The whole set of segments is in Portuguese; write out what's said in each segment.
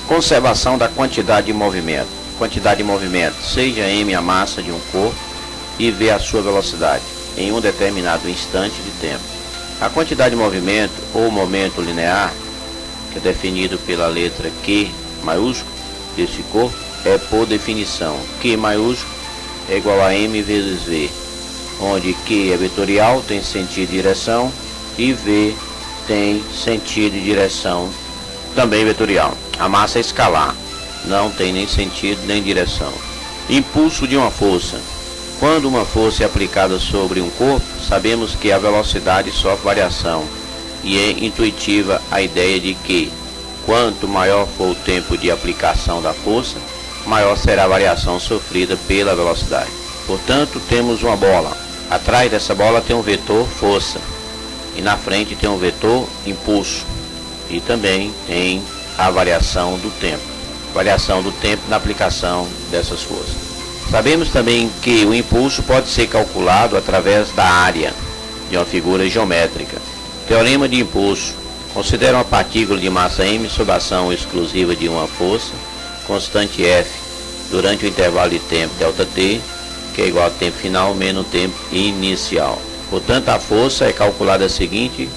Conservação da quantidade de movimento. Quantidade de movimento, seja m a massa de um corpo e v a sua velocidade, em um determinado instante de tempo. A quantidade de movimento ou momento linear, que é definido pela letra Q maiúsculo desse corpo, é por definição Q maiúsculo é igual a m vezes v, onde Q é vetorial, tem sentido e direção, e v tem sentido e direção também vetorial. A massa é escalar, não tem nem sentido nem direção. Impulso de uma força. Quando uma força é aplicada sobre um corpo, sabemos que a velocidade sofre variação, e é intuitiva a ideia de que, quanto maior for o tempo de aplicação da força, maior será a variação sofrida pela velocidade. Portanto, temos uma bola. Atrás dessa bola tem um vetor força, e na frente tem um vetor impulso, e também tem a variação do tempo. Variação do tempo na aplicação dessas forças. Sabemos também que o impulso pode ser calculado através da área de uma figura geométrica. Teorema de impulso. Considera uma partícula de massa m sob ação exclusiva de uma força constante F durante o intervalo de tempo ΔT, que é igual ao tempo final menos o tempo inicial. Portanto, a força é calculada da seguinte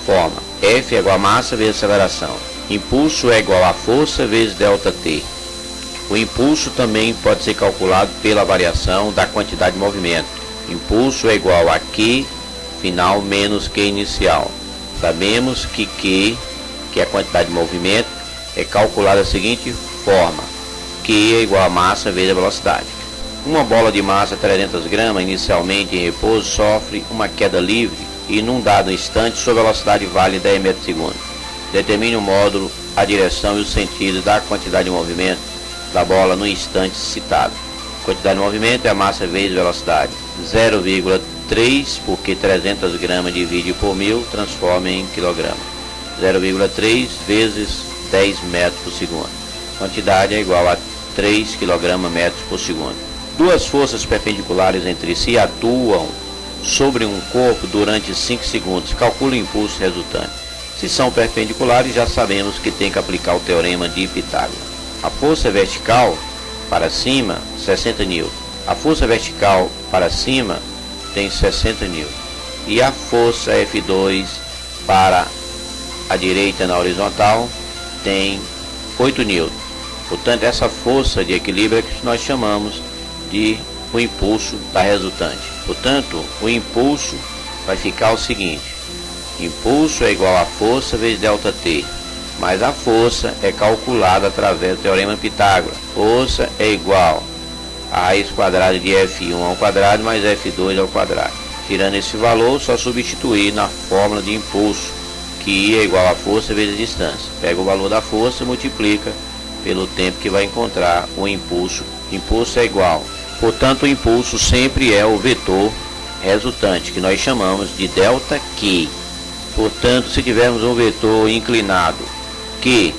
forma: F é igual a massa vezes aceleração. Impulso é igual a força vezes ΔT. O impulso também pode ser calculado pela variação da quantidade de movimento. Impulso é igual a Q final menos Q inicial. Sabemos que Q, que é a quantidade de movimento, é calculada da seguinte forma: Q é igual a massa vezes a velocidade. Uma bola de massa 300 gramas, inicialmente em repouso, sofre uma queda livre e num dado instante sua velocidade vale 10 metros por segundo. Determine o módulo, a direção e o sentido da quantidade de movimento da bola no instante citado. Quantidade de movimento é a massa vezes velocidade. 0,3, porque 300 gramas divide por 1000 transforma em quilograma. 0,3 vezes 10 metros por segundo. Quantidade é igual a 3 kg metros por segundo. Duas forças perpendiculares entre si atuam sobre um corpo durante 5 segundos. Calcule o impulso resultante. Se são perpendiculares, já sabemos que tem que aplicar o teorema de Pitágoras. A força vertical para cima, 60 N. A força vertical para cima tem 60 N. E a força F2 para a direita na horizontal tem 8 N. Portanto, essa força de equilíbrio é que nós chamamos de o impulso da resultante. Portanto, o impulso vai ficar o seguinte: impulso é igual a força vezes ΔT, mas a força é calculada através do teorema de Pitágoras. Força é igual a raiz quadrada de F1 ao quadrado mais F2 ao quadrado. Tirando esse valor, só substituir na fórmula de impulso, que I é igual a força vezes a distância. Pega o valor da força, multiplica pelo tempo que vai encontrar o impulso. Impulso é igual. Portanto, o impulso sempre é o vetor resultante, que nós chamamos de ΔQ. Portanto, se tivermos um vetor inclinado, Q,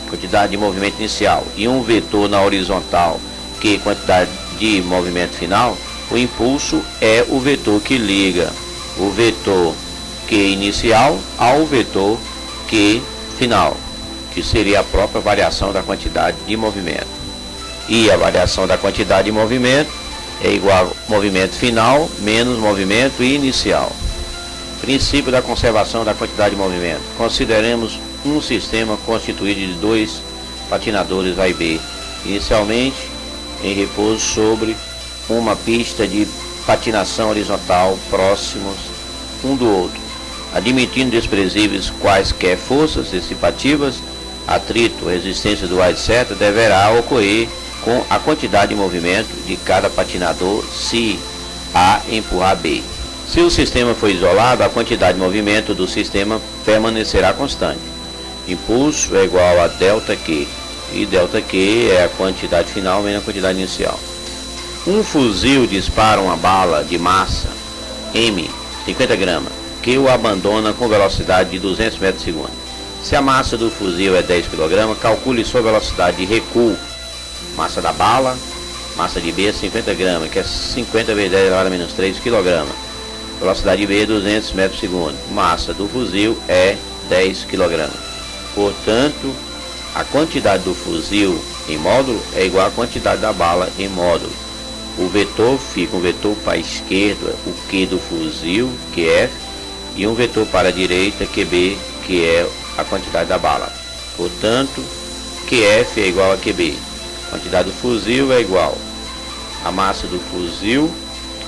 quantidade de movimento inicial, e um vetor na horizontal, Q, quantidade de movimento final, o impulso é o vetor que liga o vetor Q inicial ao vetor Q final, que seria a própria variação da quantidade de movimento. E a variação da quantidade de movimento é igual ao movimento final menos movimento inicial. Princípio da conservação da quantidade de movimento. Consideremos um sistema constituído de dois patinadores A e B, inicialmente em repouso sobre uma pista de patinação horizontal próximos um do outro. Admitindo desprezíveis quaisquer forças dissipativas, atrito, resistência do ar, etc., deverá ocorrer com a quantidade de movimento de cada patinador se A empurrar B. Se o sistema for isolado, a quantidade de movimento do sistema permanecerá constante. Impulso é igual a ΔQ, e ΔQ é a quantidade final menos a quantidade inicial. Um fuzil dispara uma bala de massa M, 50 gramas, que o abandona com velocidade de 200 metros por segundo. Se a massa do fuzil é 10 kg, calcule sua velocidade de recuo. Massa da bala, massa de B é 50 gramas, que é 50 vezes 10 elevado a menos 3 kg. Velocidade de B é 200 metros por segundo. Massa do fuzil é 10 kg. Portanto, A quantidade do fuzil em módulo é igual à quantidade da bala em módulo. O vetor fica um vetor para a esquerda, o Q do fuzil, QF, e um vetor para a direita, QB, que é a quantidade da bala. Portanto, QF é igual a QB. A quantidade do fuzil é igual a massa do fuzil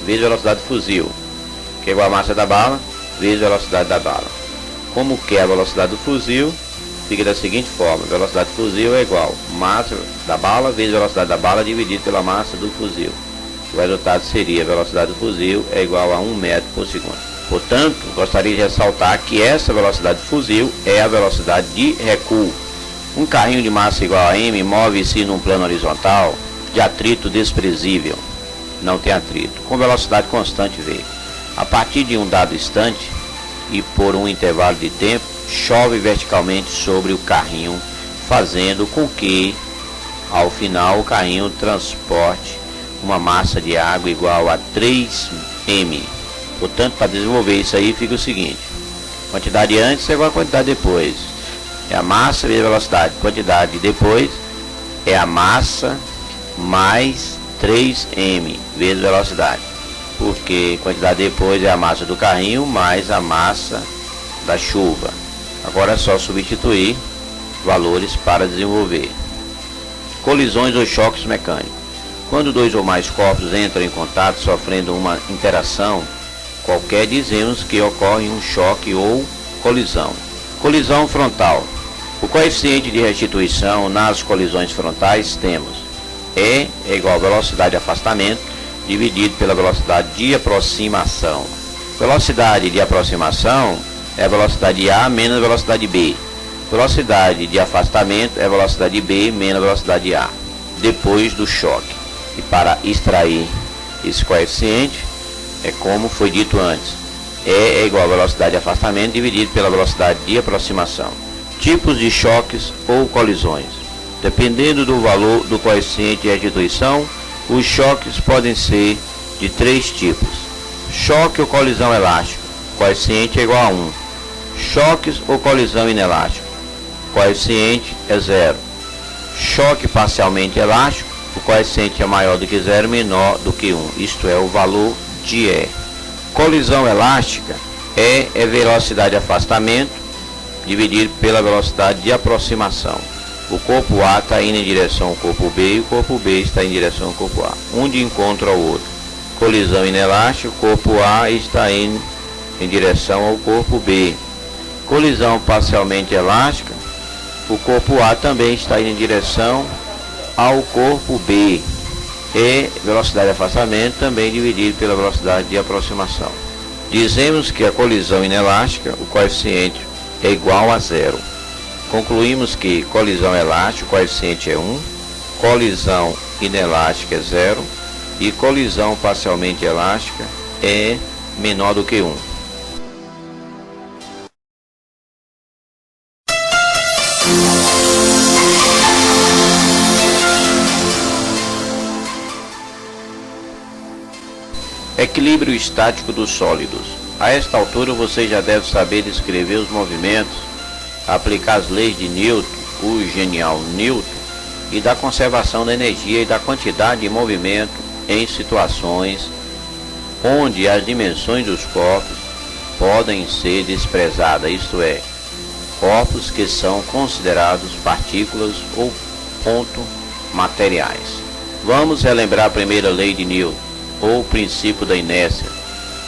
vezes a velocidade do fuzil, que é igual a massa da bala vezes a velocidade da bala. Como que é a velocidade do fuzil, fica da seguinte forma: a velocidade do fuzil é igual a massa da bala vezes a velocidade da bala dividido pela massa do fuzil. O resultado seria: a velocidade do fuzil é igual a 1 metro por segundo. Portanto, gostaria de ressaltar que essa velocidade do fuzil é a velocidade de recuo. Um carrinho de massa igual a m move-se num plano horizontal de atrito desprezível, não tem atrito, com velocidade constante v. A partir de um dado instante e por um intervalo de tempo, chove verticalmente sobre o carrinho, fazendo com que, ao final, o carrinho transporte uma massa de água igual a 3m. Portanto, para desenvolver isso aí, fica o seguinte: quantidade antes é igual a quantidade depois. É a massa vezes a velocidade. Quantidade depois é a massa mais 3m vezes velocidade. Porque quantidade depois é a massa do carrinho mais a massa da chuva. Agora é só substituir valores para desenvolver. Colisões ou choques mecânicos. Quando dois ou mais corpos entram em contato sofrendo uma interação qualquer, dizemos que ocorre um choque ou colisão. Colisão frontal. O coeficiente de restituição nas colisões frontais temos E é igual a velocidade de afastamento dividido pela velocidade de aproximação. Velocidade de aproximação é a velocidade A menos a velocidade B. Velocidade de afastamento é a velocidade B menos a velocidade A, depois do choque. E para extrair esse coeficiente, é como foi dito antes: E é igual a velocidade de afastamento dividido pela velocidade de aproximação. Tipos de choques ou colisões. Dependendo do valor do coeficiente de restituição, os choques podem ser de três tipos: choque ou colisão elástica, coeficiente é igual a 1. Choques ou colisão inelástico, coeficiente é 0. Choque parcialmente elástico, o coeficiente é maior do que 0, menor do que 1, isto é, o valor de E. Colisão elástica é velocidade de afastamento dividido pela velocidade de aproximação. O corpo A está indo em direção ao corpo B e o corpo B está em direção ao corpo A, um de encontro ao outro. Colisão inelástica, o corpo A está indo em direção ao corpo B. Colisão parcialmente elástica, o corpo A também está indo em direção ao corpo B. E velocidade de afastamento também dividido pela velocidade de aproximação. Dizemos que a colisão inelástica, o coeficiente é igual a 0. Concluímos que colisão elástica, o coeficiente é 1, colisão inelástica é 0 e colisão parcialmente elástica é menor do que 1. Equilíbrio estático dos sólidos. A esta altura você já deve saber descrever os movimentos, aplicar as leis de Newton, o genial Newton, e da conservação da energia e da quantidade de movimento em situações onde as dimensões dos corpos podem ser desprezadas, isto é, corpos que são considerados partículas ou ponto materiais. Vamos relembrar a primeira lei de Newton, ou princípio da inércia.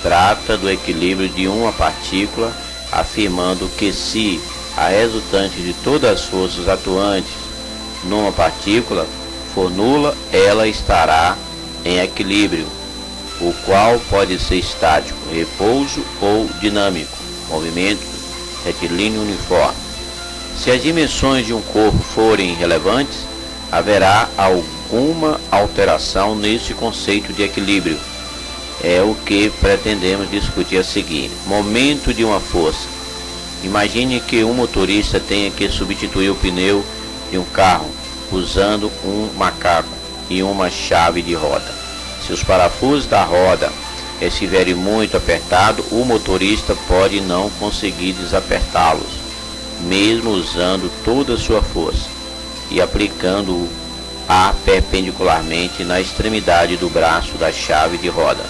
Trata do equilíbrio de uma partícula, afirmando que se a resultante de todas as forças atuantes numa partícula for nula, ela estará em equilíbrio, o qual pode ser estático, repouso ou dinâmico, movimento retilíneo uniforme. Se as dimensões de um corpo forem relevantes, haverá alguma alteração nesse conceito de equilíbrio. É o que pretendemos discutir a seguir. Momento de uma força. Imagine que um motorista tenha que substituir o pneu de um carro usando um macaco e uma chave de roda. Se os parafusos da roda estiverem muito apertados, o motorista pode não conseguir desapertá-los, mesmo usando toda a sua força. e aplicando-a perpendicularmente na extremidade do braço da chave de roda.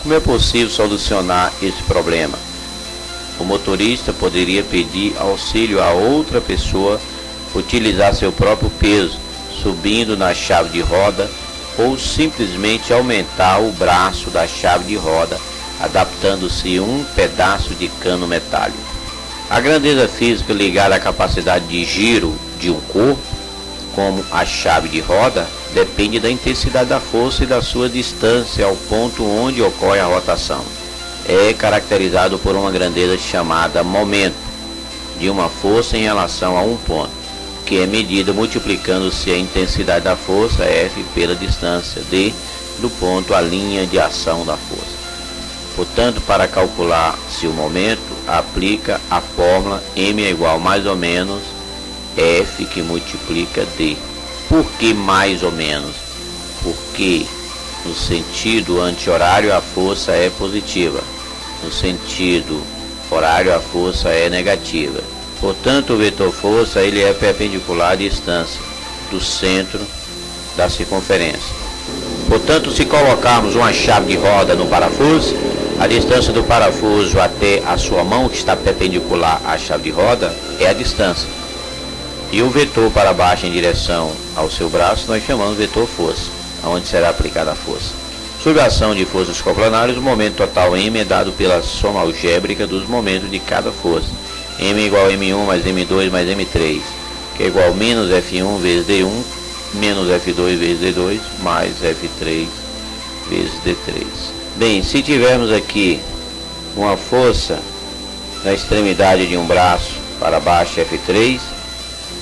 Como é possível solucionar esse problema? O motorista poderia pedir auxílio a outra pessoa, utilizar seu próprio peso, subindo na chave de roda, ou simplesmente aumentar o braço da chave de roda, adaptando-se um pedaço de cano metálico. A grandeza física ligada à capacidade de giro de um corpo, como a chave de roda, depende da intensidade da força e da sua distância ao ponto onde ocorre a rotação. É caracterizado por uma grandeza chamada momento de uma força em relação a um ponto, que é medida multiplicando-se a intensidade da força F pela distância d do ponto à linha de ação da força. Portanto, para calcular-se o momento, aplica a fórmula m é igual mais ou menos F que multiplica d. Por que mais ou menos? Porque no sentido anti-horário a força é positiva, no sentido horário a força é negativa. Portanto, o vetor força ele é perpendicular à distância do centro da circunferência. Portanto, se colocarmos uma chave de roda no parafuso, a distância do parafuso até a sua mão, que está perpendicular à chave de roda, é a distância. E o vetor para baixo em direção ao seu braço nós chamamos de vetor força, onde será aplicada a força. Sob a ação de forças coplanárias, o momento total M é dado pela soma algébrica dos momentos de cada força. M é igual a M1 mais M2 mais M3, que é igual a menos F1 vezes D1, menos F2 vezes D2, mais F3 vezes D3. Bem, se tivermos aqui uma força na extremidade de um braço para baixo F3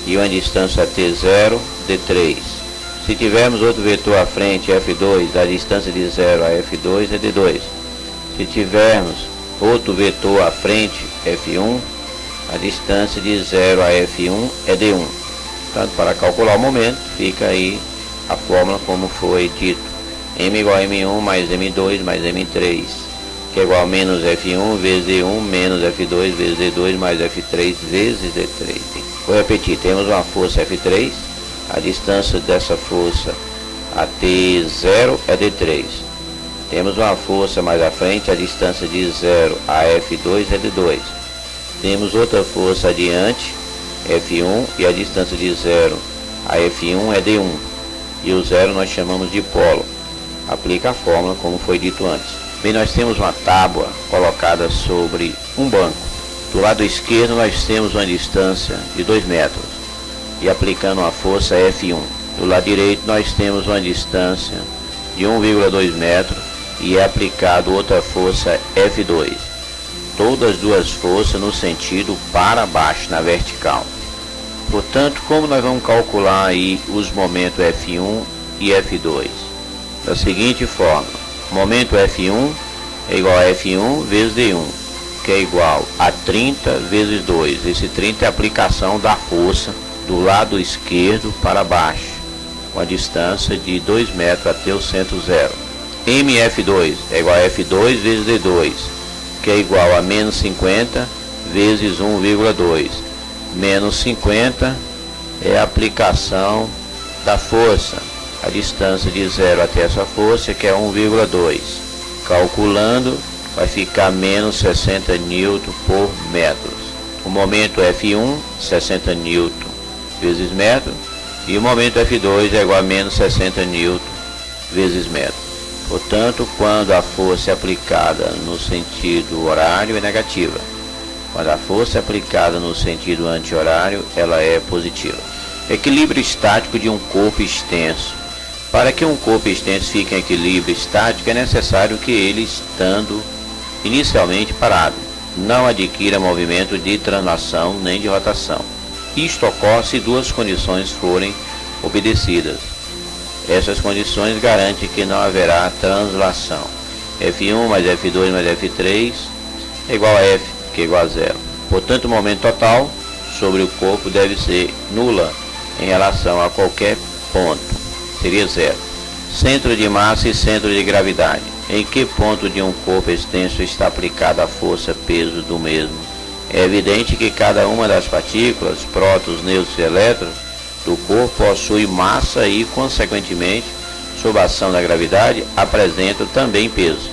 e uma distância T0, D3. Se tivermos outro vetor à frente F2, a distância de 0 a F2 é D2. Se tivermos outro vetor à frente F1, a distância de 0 a F1 é D1. Portanto, para calcular o momento, fica aí a fórmula como foi dito. M igual a M1 mais M2 mais M3, que é igual a menos F1 vezes D1 menos F2 vezes D2 mais F3 vezes D3. Vou repetir, temos uma força F3, a distância dessa força até 0 é D3. Temos uma força mais à frente, a distância de 0 a F2 é D2. Temos outra força adiante, F1, e a distância de 0 a F1 é D1. E o 0 nós chamamos de polo. Aplica a fórmula como foi dito antes. Bem, nós temos uma tábua colocada sobre um banco. Do lado esquerdo nós temos uma distância de 2 metros e aplicando a força F1. Do lado direito nós temos uma distância de 1,2 metros e é aplicado outra força F2. Todas as duas forças no sentido para baixo, na vertical. Portanto, como nós vamos calcular aí os momentos F1 e F2? Da seguinte forma: momento F1 é igual a F1 vezes D1, que é igual a 30 vezes 2. Esse 30 é a aplicação da força do lado esquerdo para baixo, com a distância de 2 metros até o centro zero. MF2 é igual a F2 vezes D2, que é igual a menos 50 vezes 1,2. Menos 50 é a aplicação da força, a distância de 0 até essa força, que é 1,2. Calculando, vai ficar menos 60 N por metro. O momento F1, 60 N vezes metro, e o momento F2 é igual a menos 60 N vezes metro. Portanto, quando a força é aplicada no sentido horário, é negativa. Quando a força é aplicada no sentido anti-horário, ela é positiva. Equilíbrio estático de um corpo extenso. Para que um corpo extenso fique em equilíbrio estático, é necessário que ele, estando inicialmente parado, não adquira movimento de translação nem de rotação. Isto ocorre se duas condições forem obedecidas. Essas condições garantem que não haverá translação. F1 mais F2 mais F3 é igual a F, que é igual a 0. Portanto, o momento total sobre o corpo deve ser nula em relação a qualquer ponto. Seria 0. Centro de massa e centro de gravidade. Em que ponto de um corpo extenso está aplicada a força-peso do mesmo? É evidente que cada uma das partículas, prótons, nêutrons e elétrons, do corpo possui massa e, consequentemente, sob a ação da gravidade, apresentam também peso.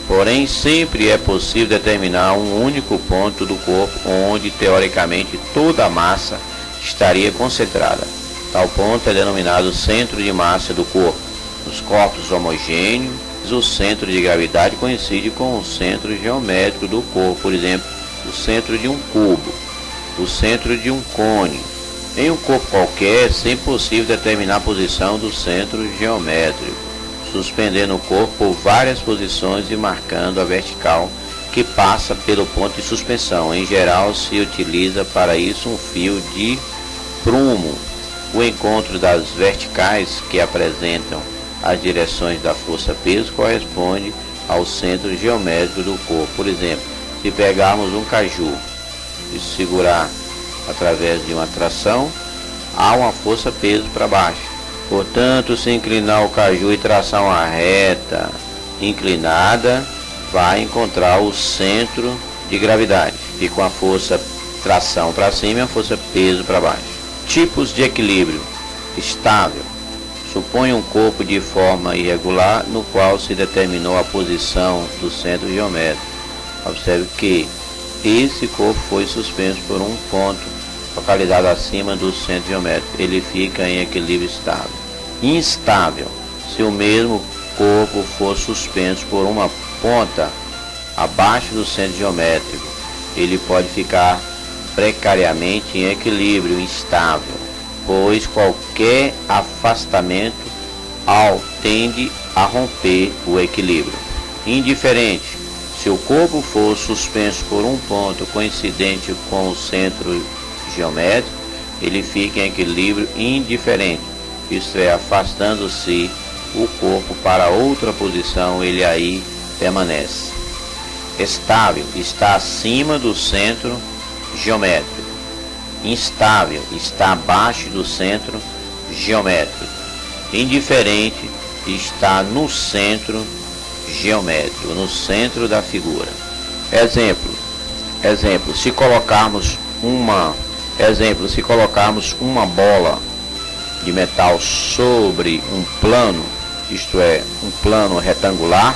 Porém, sempre é possível determinar um único ponto do corpo onde, teoricamente, toda a massa estaria concentrada. Tal ponto é denominado centro de massa do corpo. Nos corpos homogêneos, o centro de gravidade coincide com o centro geométrico do corpo, por exemplo, o centro de um cubo, o centro de um cone. Em um corpo qualquer, é sempre possível determinar a posição do centro geométrico, suspendendo o corpo por várias posições e marcando a vertical que passa pelo ponto de suspensão. Em geral, se utiliza para isso um fio de prumo. O encontro das verticais que apresentam as direções da força-peso corresponde ao centro geométrico do corpo. Por exemplo, se pegarmos um caju e segurar através de uma tração, há uma força-peso para baixo. Portanto, se inclinar o caju e traçar uma reta inclinada, vai encontrar o centro de gravidade. E com a força tração para cima e a força-peso para baixo. Tipos de equilíbrio estável. Supõe um corpo de forma irregular no qual se determinou a posição do centro geométrico. Observe que esse corpo foi suspenso por um ponto localizado acima do centro geométrico. Ele fica em equilíbrio estável. Instável. Se o mesmo corpo for suspenso por uma ponta abaixo do centro geométrico, ele pode ficar precariamente em equilíbrio instável, pois qualquer afastamento tende a romper o equilíbrio. Indiferente. Se o corpo for suspenso por um ponto coincidente com o centro geométrico, ele fica em equilíbrio indiferente, isto é, afastando-se o corpo para outra posição, ele aí permanece. Estável. Está acima do centro geométrico. Instável. Está abaixo do centro geométrico. Indiferente. Está no centro geométrico, no centro da figura. Exemplo, se colocarmos uma bola de metal sobre um plano, isto é, um plano retangular,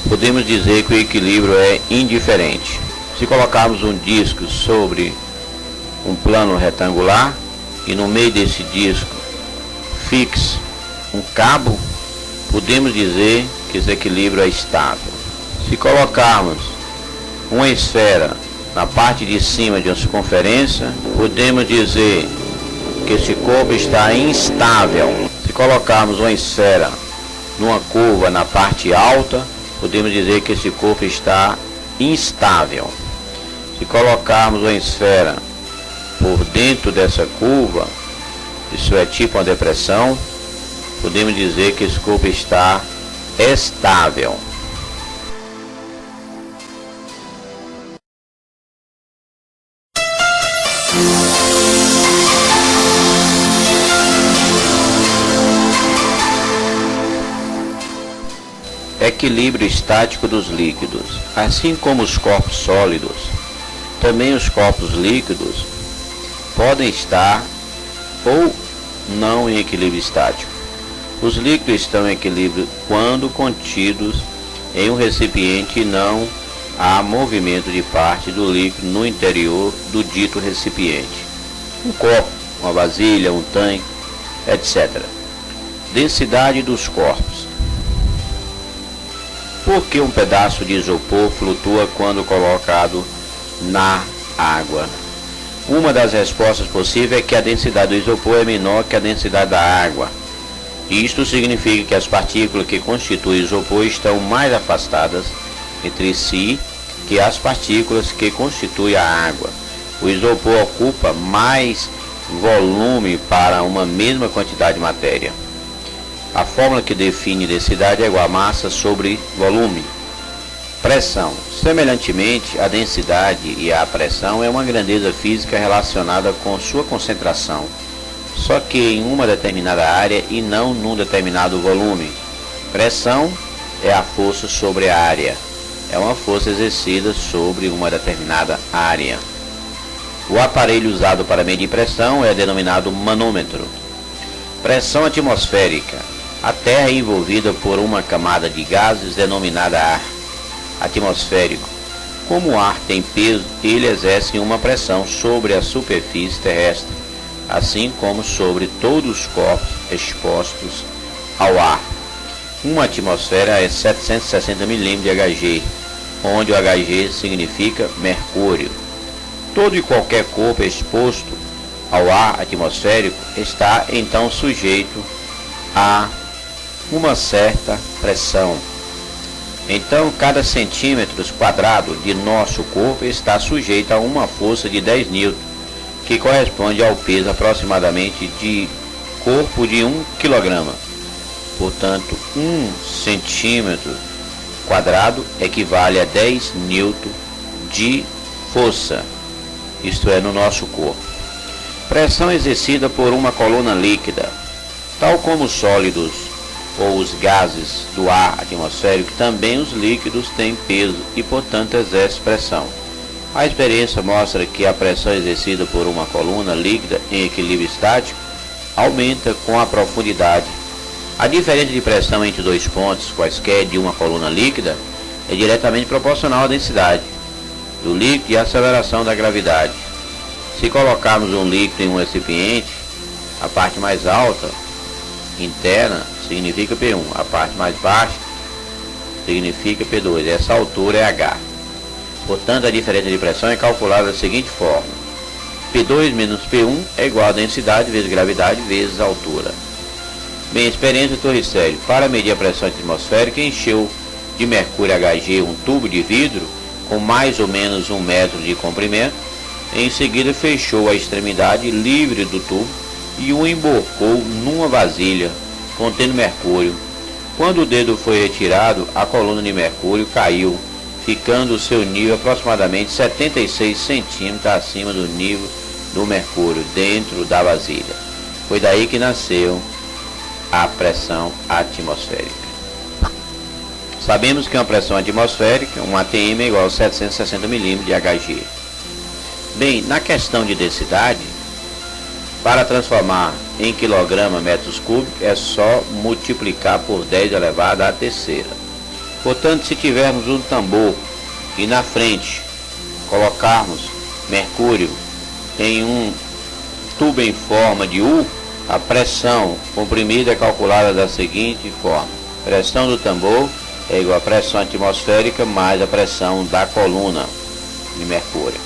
podemos dizer que o equilíbrio é indiferente. Se colocarmos um disco sobre um plano retangular e no meio desse disco fixe um cabo, podemos dizer que esse equilíbrio é estável. Se colocarmos uma esfera na parte de cima de uma circunferência, podemos dizer que esse corpo está instável. Se colocarmos uma esfera numa curva na parte alta, podemos dizer que esse corpo está instável. Se colocarmos uma esfera por dentro dessa curva, isso é tipo uma depressão, podemos dizer que esse corpo está estável. Equilíbrio estático dos líquidos. Assim como os corpos sólidos, também os corpos líquidos podem estar ou não em equilíbrio estático. Os líquidos estão em equilíbrio quando contidos em um recipiente e não há movimento de parte do líquido no interior do dito recipiente. Um copo, uma vasilha, um tanque, etc. Densidade dos corpos. Por que um pedaço de isopor flutua quando colocado na água? Uma das respostas possíveis é que a densidade do isopor é menor que a densidade da água. Isto significa que as partículas que constituem o isopor estão mais afastadas entre si que as partículas que constituem a água. O isopor ocupa mais volume para uma mesma quantidade de matéria. A fórmula que define densidade é igual a massa sobre volume. Pressão. Semelhantemente, a densidade e a pressão é uma grandeza física relacionada com sua concentração, só que em uma determinada área e não num determinado volume. Pressão é a força sobre a área. É uma força exercida sobre uma determinada área. O aparelho usado para medir pressão é denominado manômetro. Pressão atmosférica. A Terra é envolvida por uma camada de gases denominada ar atmosférico. Como o ar tem peso, ele exerce uma pressão sobre a superfície terrestre, assim como sobre todos os corpos expostos ao ar. Uma atmosfera é 760 milímetros de Hg, onde o Hg significa mercúrio. Todo e qualquer corpo exposto ao ar atmosférico está então sujeito a uma certa pressão. Então, cada centímetro quadrado de nosso corpo está sujeito a uma força de 10 N, que corresponde ao peso aproximadamente de corpo de 1 kg. Portanto, 1 centímetro quadrado equivale a 10 N de força, isto é, no nosso corpo. Pressão exercida por uma coluna líquida. Tal como os sólidos ou os gases do ar atmosférico, também os líquidos têm peso e, portanto, exercem pressão. A experiência mostra que a pressão exercida por uma coluna líquida em equilíbrio estático aumenta com a profundidade. A diferença de pressão entre dois pontos quaisquer de uma coluna líquida é diretamente proporcional à densidade do líquido e à aceleração da gravidade. Se colocarmos um líquido em um recipiente, a parte mais alta, interna, significa P1, a parte mais baixa significa P2, essa altura é H. Portanto, a diferença de pressão é calculada da seguinte forma: P2 menos P1 é igual a densidade vezes gravidade vezes altura. Bem, experiência Torricelli. Para medir a pressão atmosférica, encheu de mercúrio Hg um tubo de vidro com mais ou menos 1 metro de comprimento. Em seguida, fechou a extremidade livre do tubo e o emborcou numa vasilha contendo mercúrio. Quando o dedo foi retirado, a coluna de mercúrio caiu, ficando o seu nível aproximadamente 76 centímetros acima do nível do mercúrio dentro da vasilha. Foi daí que nasceu a pressão atmosférica. Sabemos que uma pressão atmosférica, um ATM, é igual a 760 milímetros de Hg. Bem, na questão de densidade, para transformar em quilograma metros cúbicos é só multiplicar por 10 elevado à terceira. Portanto, se tivermos um tambor e na frente colocarmos mercúrio em um tubo em forma de U, a pressão comprimida é calculada da seguinte forma: pressão do tambor é igual à pressão atmosférica mais a pressão da coluna de mercúrio.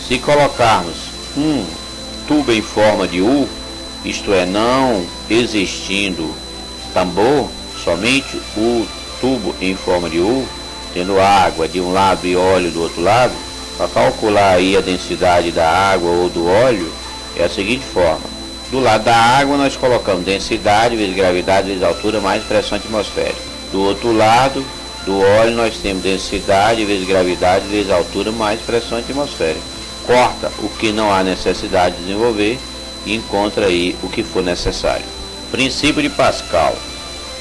Se colocarmos um tubo em forma de U, isto é, não existindo tambor, somente o tubo em forma de U, tendo água de um lado e óleo do outro lado, para calcular aí a densidade da água ou do óleo, é a seguinte forma: do lado da água nós colocamos densidade vezes gravidade vezes altura mais pressão atmosférica. Do outro lado do óleo nós temos densidade vezes gravidade vezes altura mais pressão atmosférica. Corta o que não há necessidade de desenvolver e encontra aí o que for necessário. Princípio de Pascal.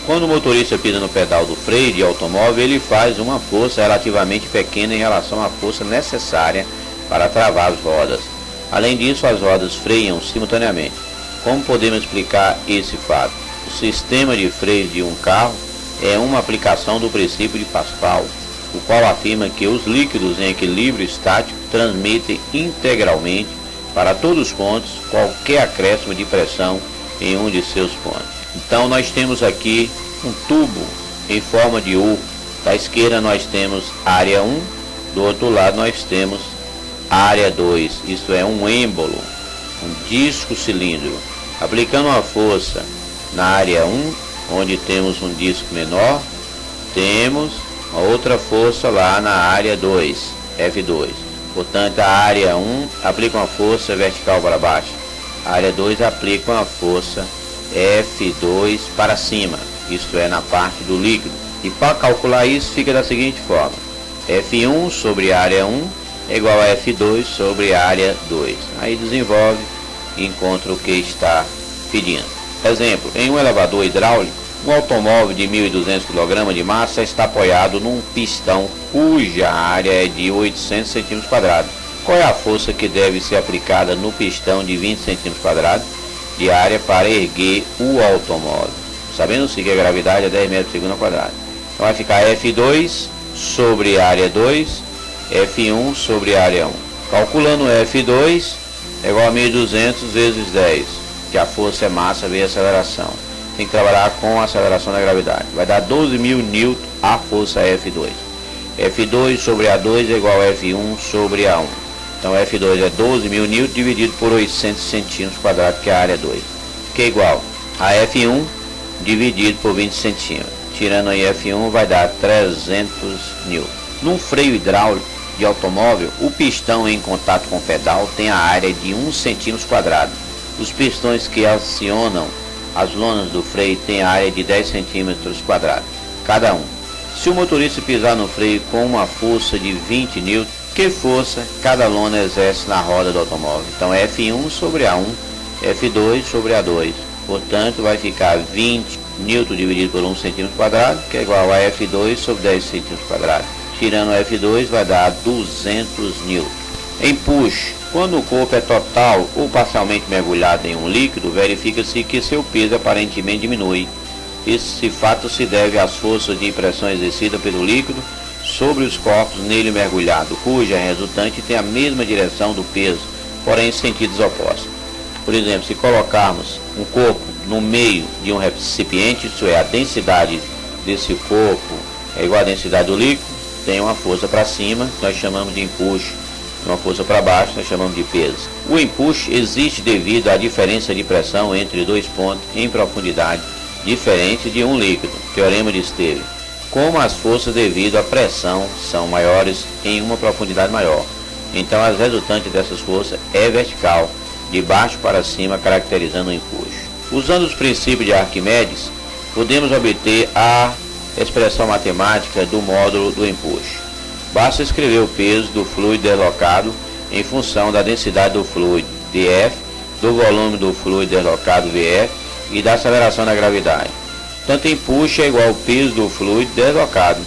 Quando o motorista pisa no pedal do freio de automóvel, ele faz uma força relativamente pequena em relação à força necessária para travar as rodas. Além disso, as rodas freiam simultaneamente. Como podemos explicar esse fato? O sistema de freio de um carro é uma aplicação do princípio de Pascal, o qual afirma que os líquidos em equilíbrio estático transmitem integralmente para todos os pontos qualquer acréscimo de pressão em um de seus pontos. Então nós temos aqui um tubo em forma de U. Da esquerda nós temos área 1, do outro lado nós temos área 2, isto é, um êmbolo, um disco cilíndrico. Aplicando uma força na área 1, onde temos um disco menor, temos uma outra força lá na área 2, F2. Portanto, a área 1 aplica uma força vertical para baixo, a área 2 aplica uma força F2 para cima, isto é, na parte do líquido. E para calcular isso fica da seguinte forma: F1 sobre a área 1 é igual a F2 sobre a área 2. Aí desenvolve e encontra o que está pedindo. Exemplo, em um elevador hidráulico, um automóvel de 1.200 kg de massa está apoiado num pistão cuja área é de 800 cm². Qual é a força que deve ser aplicada no pistão de 20 cm² de área para erguer o automóvel? Sabendo-se que a gravidade é 10 metros por segundo ao quadrado. Então vai ficar F2 sobre área 2, F1 sobre área 1. Calculando F2 é igual a 1.200 vezes 10, que a força é massa vezes aceleração. Tem que trabalhar com a aceleração da gravidade. Vai dar 12.000 N a força F2. F2 sobre A2 é igual a F1 sobre A1. Então F2 é 12.000 N dividido por 800 cm², que é a área 2, que é igual a F1 dividido por 20 centímetros. Tirando aí F1 vai dar 300 N. Num freio hidráulico de automóvel, o pistão em contato com o pedal tem a área de 1 cm². Os pistões que acionam as lonas do freio têm a área de 10 cm² cada um. Se o motorista pisar no freio com uma força de 20 N, que força cada lona exerce na roda do automóvel? Então F1 sobre A1, F2 sobre A2. Portanto, vai ficar 20 N dividido por 1 cm², que é igual a F2 sobre 10 cm². Tirando F2 vai dar 200 N. Empuxe. Quando o corpo é total ou parcialmente mergulhado em um líquido, verifica-se que seu peso aparentemente diminui. Esse fato se deve às forças de pressão exercidas pelo líquido sobre os corpos nele mergulhado, cuja resultante tem a mesma direção do peso, porém em sentidos opostos. Por exemplo, se colocarmos um corpo no meio de um recipiente, isso é, a densidade desse corpo é igual à densidade do líquido, tem uma força para cima, nós chamamos de empuxe, uma força para baixo, nós chamamos de peso. O empuxe existe devido à diferença de pressão entre dois pontos em profundidade diferente de um líquido, teorema de Stevens. Como as forças devido à pressão são maiores em uma profundidade maior, então as resultantes dessas forças é vertical, de baixo para cima, caracterizando o empuxe. Usando os princípios de Arquimedes, podemos obter a expressão matemática do módulo do empuxe. Basta escrever o peso do fluido deslocado em função da densidade do fluido, dF, do volume do fluido deslocado, VF, e da aceleração da gravidade. Tanto empuxe é igual ao peso do fluido deslocado,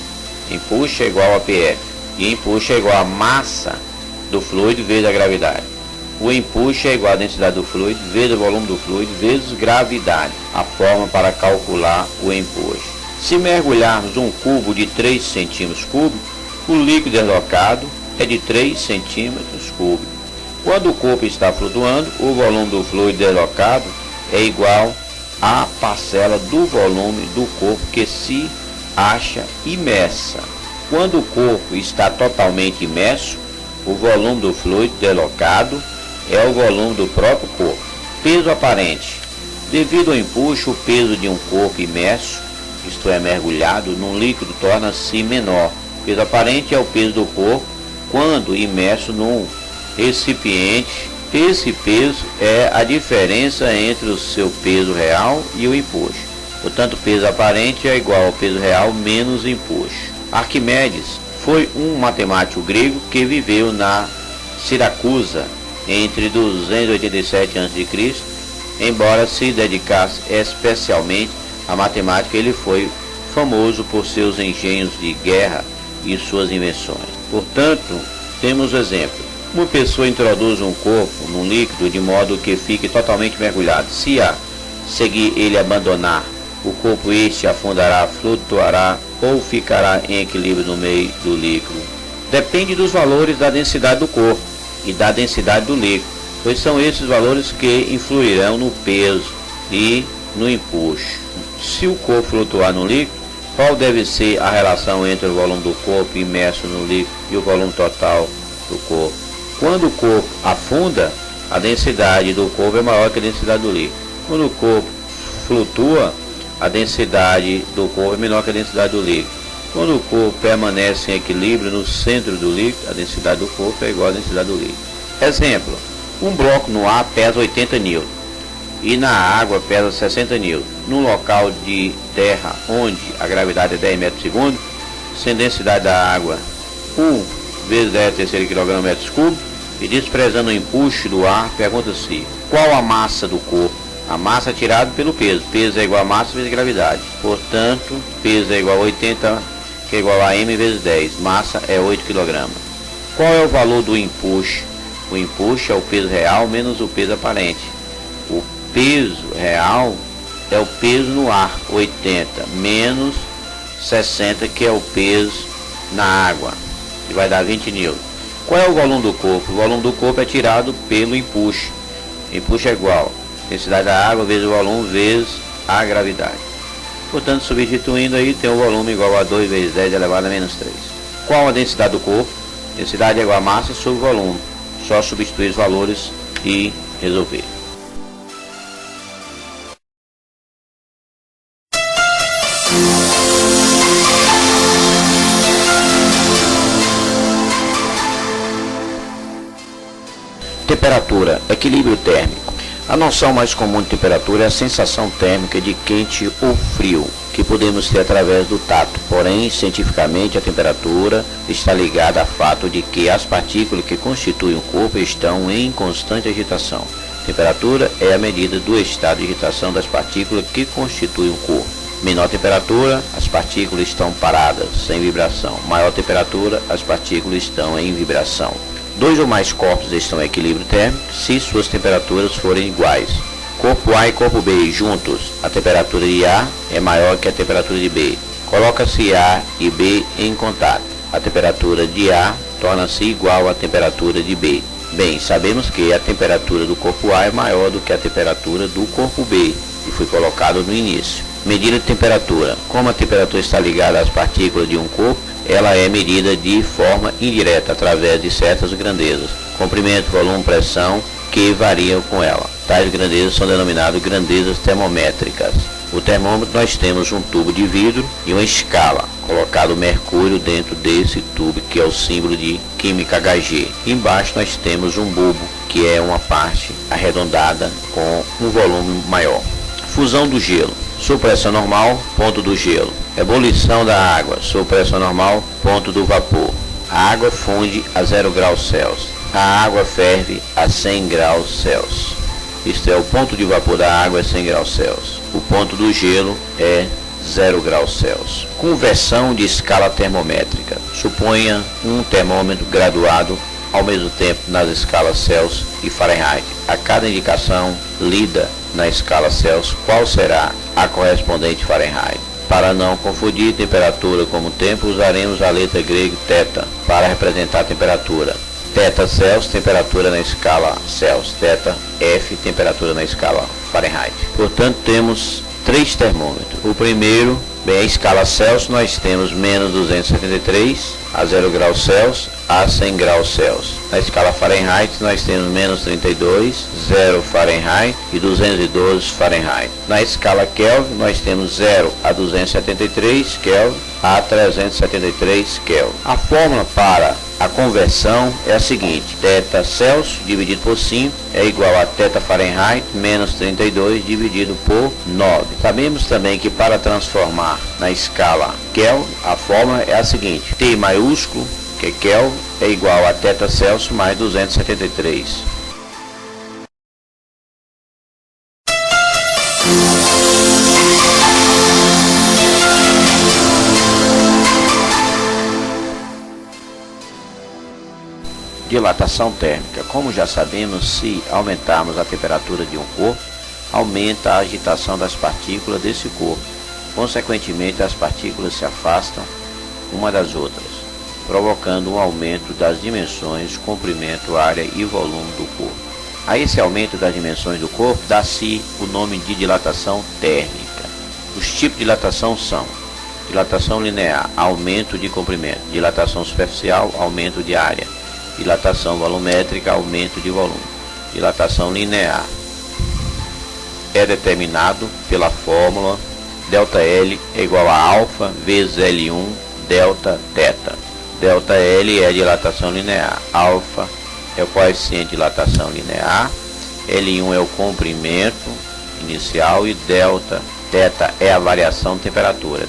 empuxe é igual a PF, e empuxe é igual a massa do fluido vezes a gravidade. O empuxe é igual à densidade do fluido vezes o volume do fluido vezes gravidade, a forma para calcular o empuxe. Se mergulharmos um cubo de 3 cm3, o líquido deslocado é de 3 cm3. Quando o corpo está flutuando, o volume do fluido deslocado é igual à parcela do volume do corpo que se acha imersa. Quando o corpo está totalmente imerso, o volume do fluido deslocado é o volume do próprio corpo. Peso aparente. Devido ao empuxe, o peso de um corpo imerso, isto é, mergulhado, num líquido torna-se menor. O peso aparente é o peso do corpo quando imerso num recipiente. Esse peso é a diferença entre o seu peso real e o empuxe. Portanto, o peso aparente é igual ao peso real menos empuxe. Arquimedes foi um matemático grego que viveu na Siracusa entre 287 a.C. Embora se dedicasse especialmente à matemática, ele foi famoso por seus engenhos de guerra e suas invenções. Portanto, temos o exemplo. Uma pessoa introduz um corpo num líquido de modo que fique totalmente mergulhado. Se a seguir ele abandonar o corpo, este afundará, flutuará ou ficará em equilíbrio no meio do líquido. Depende dos valores da densidade do corpo e da densidade do líquido, pois são esses valores que influirão no peso e no empuxe. Se o corpo flutuar no líquido, qual deve ser a relação entre o volume do corpo imerso no líquido e o volume total do corpo? Quando o corpo afunda, a densidade do corpo é maior que a densidade do líquido. Quando o corpo flutua, a densidade do corpo é menor que a densidade do líquido. Quando o corpo permanece em equilíbrio no centro do líquido, a densidade do corpo é igual à densidade do líquido. Exemplo: um bloco no ar pesa 80 N e na água pesa 60 N. Num local de terra onde a gravidade é 10 metros por segundo, sem densidade da água 1 vezes 10 terceiro quilograma metros cúbicos, e desprezando o empuxe do ar, pergunta-se qual a massa do corpo. A massa é tirada pelo peso. Peso é igual a massa vezes gravidade. Portanto, peso é igual a 80, que é igual a m vezes 10. Massa é 8 kg. Qual é o valor do empuxo? O empuxo é o peso real menos o peso aparente. O peso real é o peso no ar, 80, menos 60, que é o peso na água, que vai dar 20 N. Qual é o volume do corpo? O volume do corpo é tirado pelo empuxo. Empuxo é igual a densidade da água vezes o volume vezes a gravidade. Portanto, substituindo aí, tem o volume igual a 2 vezes 10 elevado a menos 3. Qual a densidade do corpo? Densidade é igual a massa sobre volume. Só substituir os valores e resolver. Temperatura, equilíbrio térmico. A noção mais comum de temperatura é a sensação térmica de quente ou frio, que podemos ter através do tato. Porém, cientificamente, a temperatura está ligada ao fato de que as partículas que constituem o corpo estão em constante agitação. Temperatura é a medida do estado de agitação das partículas que constituem o corpo. Menor temperatura, as partículas estão paradas, sem vibração. Maior temperatura, as partículas estão em vibração. Dois ou mais corpos estão em equilíbrio térmico se suas temperaturas forem iguais. Corpo A e corpo B juntos, a temperatura de A é maior que a temperatura de B. Coloca-se A e B em contato. A temperatura de A torna-se igual à temperatura de B. Bem, sabemos que a temperatura do corpo A é maior do que a temperatura do corpo B, que foi colocado no início. Medida de temperatura. Como a temperatura está ligada às partículas de um corpo, ela é medida de forma indireta através de certas grandezas, comprimento, volume, pressão, que variam com ela. Tais grandezas são denominadas grandezas termométricas. O termômetro, nós temos um tubo de vidro e uma escala, colocado o mercúrio dentro desse tubo, que é o símbolo de química Hg. Embaixo nós temos um bulbo, que é uma parte arredondada com um volume maior. Fusão do gelo. Sob pressão normal, ponto do gelo. Ebulição da água, sob pressão normal, ponto do vapor. A água funde a 0 graus Celsius. A água ferve a 100 graus Celsius. Isto é, o ponto de vapor da água é 100 graus Celsius. O ponto do gelo é 0 graus Celsius. Conversão de escala termométrica. Suponha um termômetro graduado ao mesmo tempo nas escalas Celsius e Fahrenheit. A cada indicação lida na escala Celsius, qual será a correspondente Fahrenheit? Para não confundir temperatura como tempo, usaremos a letra grega θ para representar a temperatura. Θ Celsius, temperatura na escala Celsius. Θ F, temperatura na escala Fahrenheit. Portanto, temos três termômetros. O primeiro, bem, a escala Celsius, nós temos menos 273 a 0 graus Celsius a 100 graus Celsius. Na escala Fahrenheit, nós temos menos 32, 0 Fahrenheit e 212 Fahrenheit. Na escala Kelvin, nós temos 0 a 273 Kelvin a 373 Kelvin. A fórmula para a conversão é a seguinte: θ Celsius dividido por 5 é igual a θ Fahrenheit menos 32 dividido por 9. Sabemos também que para transformar na escala Kelvin, a fórmula é a seguinte: T maiúsculo, que é Kelvin, é igual a θ Celsius mais 273. Dilatação térmica. Como já sabemos, se aumentarmos a temperatura de um corpo, aumenta a agitação das partículas desse corpo. Consequentemente, as partículas se afastam uma das outras, provocando um aumento das dimensões, comprimento, área e volume do corpo. A esse aumento das dimensões do corpo dá-se o nome de dilatação térmica. Os tipos de dilatação são: dilatação linear, aumento de comprimento; dilatação superficial, aumento de área; dilatação volumétrica, aumento de volume. Dilatação linear é determinado pela fórmula ΔL é igual a alfa vezes L1 delta θ. ΔL é a dilatação linear, alfa é o coeficiente de dilatação linear, L1 é o comprimento inicial e delta θ é a variação de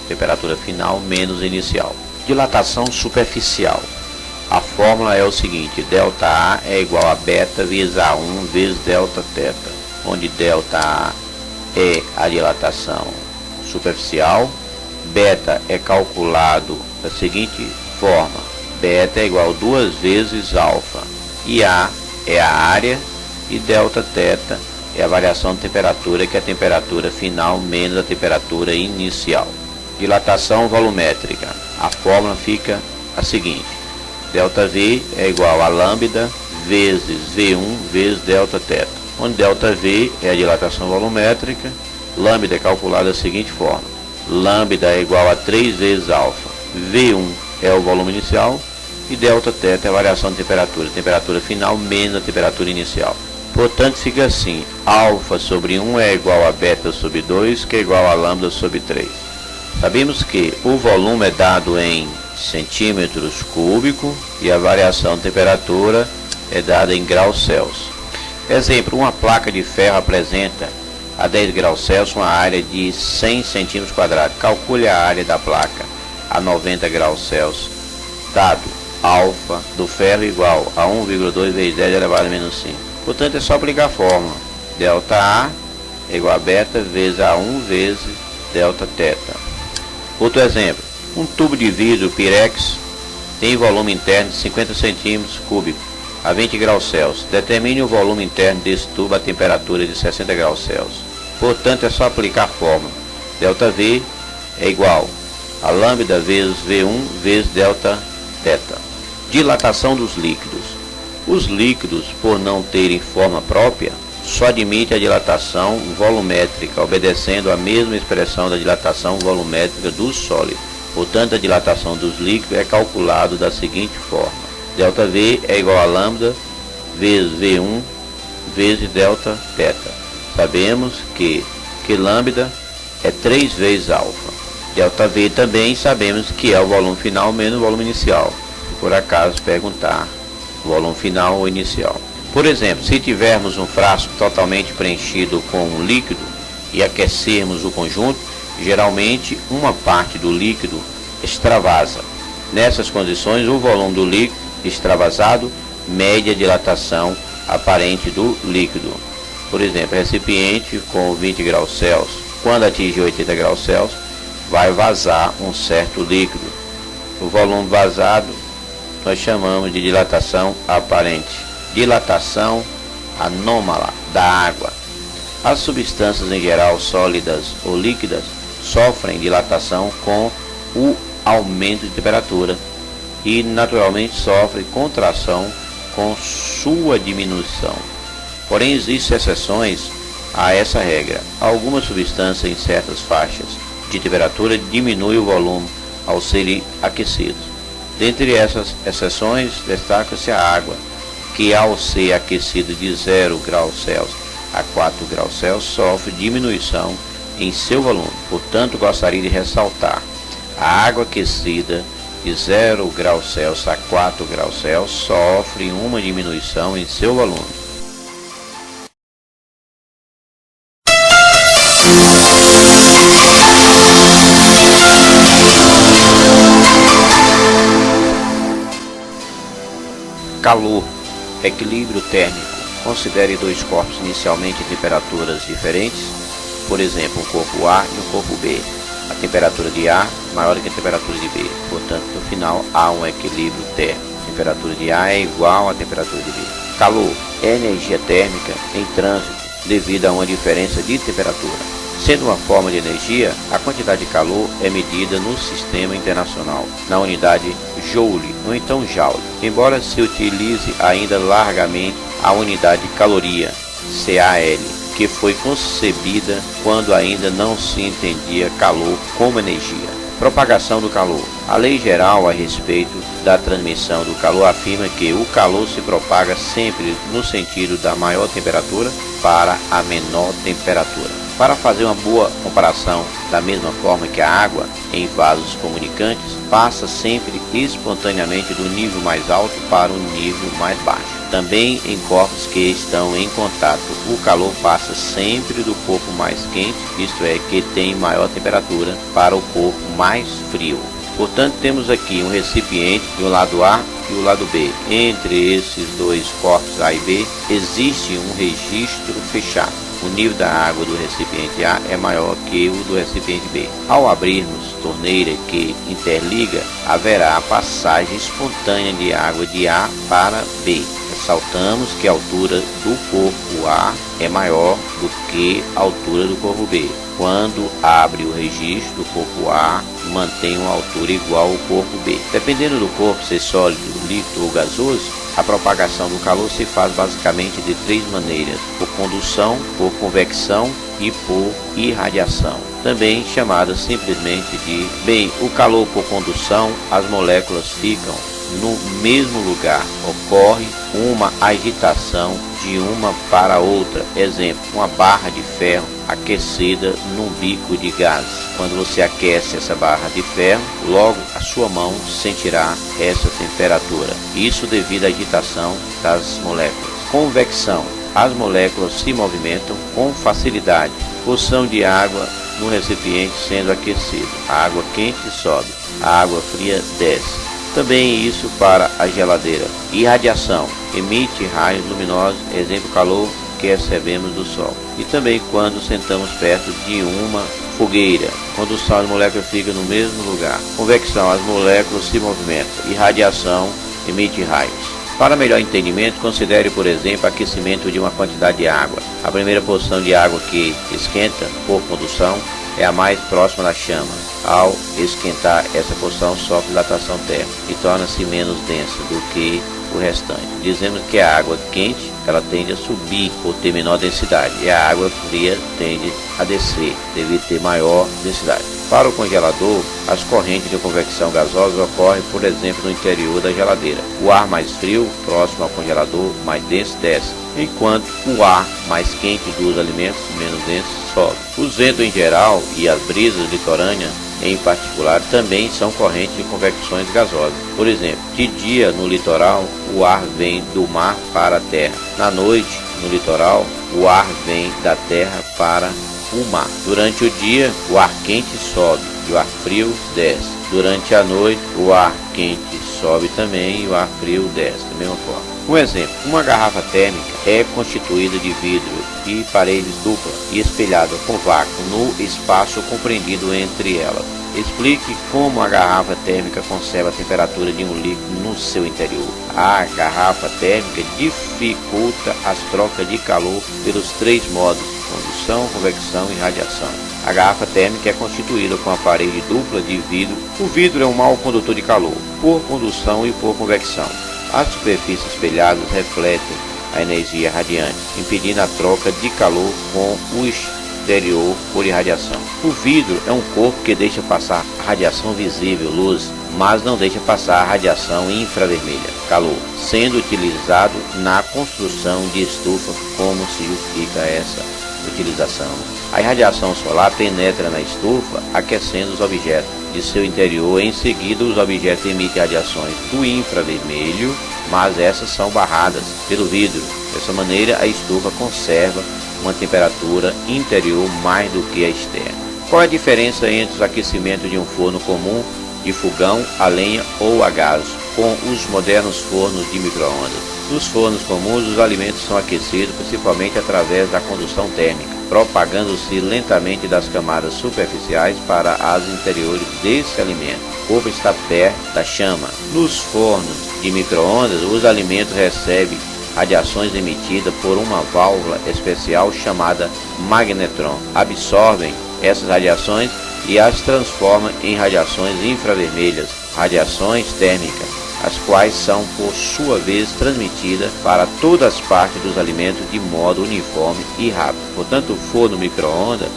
temperatura final menos inicial. Dilatação superficial. A fórmula é o seguinte: ΔA é igual a beta vezes A1 vezes delta θ, onde ΔA é a dilatação superficial, beta é calculado da seguinte forma: beta é igual a 2 vezes alfa, e A é a área, e delta θ é a variação de temperatura, que é a temperatura final menos a temperatura inicial. Dilatação volumétrica. A fórmula fica a seguinte: ΔV é igual a lambda vezes V1 vezes delta θ, onde ΔV é a dilatação volumétrica, lambda é calculada da seguinte forma: lambda é igual a 3 vezes alfa, V1 é o volume inicial e delta θ é a variação de temperatura, temperatura final menos a temperatura inicial. Portanto, fica assim: alfa sobre 1 é igual a beta sobre 2, que é igual a lambda sobre 3. Sabemos que o volume é dado em centímetros cúbicos e a variação de temperatura é dada em graus Celsius. Exemplo: uma placa de ferro apresenta a 10 graus Celsius uma área de 100 centímetros quadrados. Calcule a área da placa a 90 graus Celsius, dado alfa do ferro igual a 1,2 vezes 10 elevado a menos 5. Portanto, é só aplicar a fórmula: delta A é igual a beta vezes A1 vezes delta θ. Outro exemplo: um tubo de vidro Pirex tem volume interno de 50 centímetros cúbicos a 20 graus Celsius. Determine o volume interno desse tubo a temperatura de 60 graus Celsius. Portanto, é só aplicar a fórmula: delta V é igual a lambda vezes V1 vezes delta θ. Dilatação dos líquidos. Os líquidos, por não terem forma própria, só admitem a dilatação volumétrica, obedecendo à mesma expressão da dilatação volumétrica dos sólidos. Portanto, a dilatação dos líquidos é calculada da seguinte forma: delta V é igual a lambda vezes V1 vezes delta θ. Sabemos que lambda é 3 vezes alfa. Delta V também sabemos que é o volume final menos o volume inicial, se por acaso perguntar volume final ou inicial. Por exemplo, se tivermos um frasco totalmente preenchido com um líquido e aquecermos o conjunto, geralmente uma parte do líquido extravasa. Nessas condições, o volume do líquido extravasado mede a dilatação aparente do líquido. Por exemplo, recipiente com 20 graus Celsius, quando atingir 80 graus Celsius, vai vazar um certo líquido. O volume vazado nós chamamos de dilatação aparente. Dilatação anômala da água. As substâncias em geral, sólidas ou líquidas, sofrem dilatação com o aumento de temperatura e naturalmente sofrem contração com sua diminuição. Porém, existem exceções a essa regra. Algumas substâncias em certas faixas de temperatura diminuem o volume ao serem aquecidos. Dentre essas exceções, destaca-se a água, que ao ser aquecida de 0 graus Celsius a 4 graus Celsius, sofre diminuição em seu volume. Portanto, gostaria de ressaltar: a água aquecida de 0 graus Celsius a 4 graus Celsius sofre uma diminuição em seu volume. Calor. Equilíbrio térmico. Considere dois corpos inicialmente em temperaturas diferentes, por exemplo, um corpo A e um corpo B. A temperatura de A maior do que a temperatura de B, portanto, no final há um equilíbrio térmico. A temperatura de A é igual à temperatura de B. Calor é energia térmica em trânsito devido a uma diferença de temperatura. Sendo uma forma de energia, a quantidade de calor é medida no sistema internacional, na unidade Joule, ou então Joule, embora se utilize ainda largamente a unidade caloria, CAL, que foi concebida quando ainda não se entendia calor como energia. Propagação do calor. A lei geral a respeito da transmissão do calor afirma que o calor se propaga sempre no sentido da maior temperatura para a menor temperatura. Para fazer uma boa comparação, da mesma forma que a água em vasos comunicantes passa sempre espontaneamente do nível mais alto para o nível mais baixo. Também em corpos que estão em contato, o calor passa sempre do corpo mais quente, isto é, que tem maior temperatura, para o corpo mais frio. Portanto, temos aqui um recipiente de um lado A e o lado B. Entre esses dois corpos A e B existe um registro fechado. o nível da água do recipiente A é maior que o do recipiente B. Ao abrirmos torneira que interliga, haverá a passagem espontânea de água de A para B. Ressaltamos que a altura do corpo A é maior do que a altura do corpo B. Quando abre o registro do corpo A, mantém uma altura igual ao corpo B. Dependendo do corpo ser sólido, líquido ou gasoso, a propagação do calor se faz basicamente de três maneiras: por condução, por convecção e por irradiação, também chamada simplesmente de o calor por condução. As moléculas ficam no mesmo lugar, ocorre uma agitação de uma para outra. Exemplo, uma barra de ferro aquecida num bico de gás. Quando você aquece essa barra de ferro, logo a sua mão sentirá essa temperatura. Isso devido à agitação das moléculas. Convecção. As moléculas se movimentam com facilidade. Porção de água no recipiente sendo aquecido. A água quente sobe, a água fria desce. Também isso para a geladeira. Irradiação. Emite raios luminosos, exemplo, calor que recebemos do sol. E também quando sentamos perto de uma fogueira. Condução, as moléculas ficam no mesmo lugar. Convecção, as moléculas se movimentam. Irradiação, emite raios. Para melhor entendimento, considere, por exemplo, aquecimento de uma quantidade de água. A primeira porção de água que esquenta por condução é a mais próxima da chama. Ao esquentar, essa porção sofre dilatação térmica e torna-se menos densa do que o restante. Dizemos que a água quente ela tende a subir por ter menor densidade e a água fria tende a descer devido a ter maior densidade. Para o congelador, as correntes de convecção gasosa ocorrem, por exemplo, no interior da geladeira. O ar mais frio, próximo ao congelador, mais denso, desce, enquanto o ar mais quente dos alimentos, menos denso, sobe. Os ventos em geral e as brisas litorâneas em particular também são correntes de convecções gasosas. Por exemplo, de dia no litoral, o ar vem do mar para a terra. Na noite, no litoral, o ar vem da terra para o mar. Durante o dia, o ar quente sobe e o ar frio desce. Durante a noite, o ar quente sobe também e o ar frio desce, da mesma forma. Um exemplo, uma garrafa térmica é constituída de vidro e paredes duplas e espelhada com vácuo no espaço compreendido entre elas. Explique como a garrafa térmica conserva a temperatura de um líquido no seu interior. A garrafa térmica dificulta as trocas de calor pelos três modos: condução, convecção e radiação. A garrafa térmica é constituída com a parede dupla de vidro. O vidro é um mau condutor de calor, por condução e por convecção. As superfícies espelhadas refletem a energia radiante, impedindo a troca de calor com o exterior por irradiação. O vidro é um corpo que deixa passar a radiação visível, luz, mas não deixa passar a radiação infravermelha, calor, sendo utilizado na construção de estufa. Como se justifica essa utilização? A irradiação solar penetra na estufa, aquecendo os objetos de seu interior. Em seguida, os objetos emitem radiações do infravermelho, mas essas são barradas pelo vidro. Dessa maneira, a estufa conserva uma temperatura interior mais do que a externa. Qual é a diferença entre os aquecimentos de um forno comum, de fogão, a lenha ou a gás, com os modernos fornos de micro-ondas? Nos fornos comuns, os alimentos são aquecidos principalmente através da condução térmica, propagando-se lentamente das camadas superficiais para as interiores desse alimento. O corpo está perto da chama. Nos fornos de micro-ondas, os alimentos recebem radiações emitidas por uma válvula especial chamada magnetron. Absorvem essas radiações e as transformam em radiações infravermelhas, radiações térmicas, as quais são, por sua vez, transmitidas para todas as partes dos alimentos de modo uniforme e rápido. Portanto, o forno micro-ondas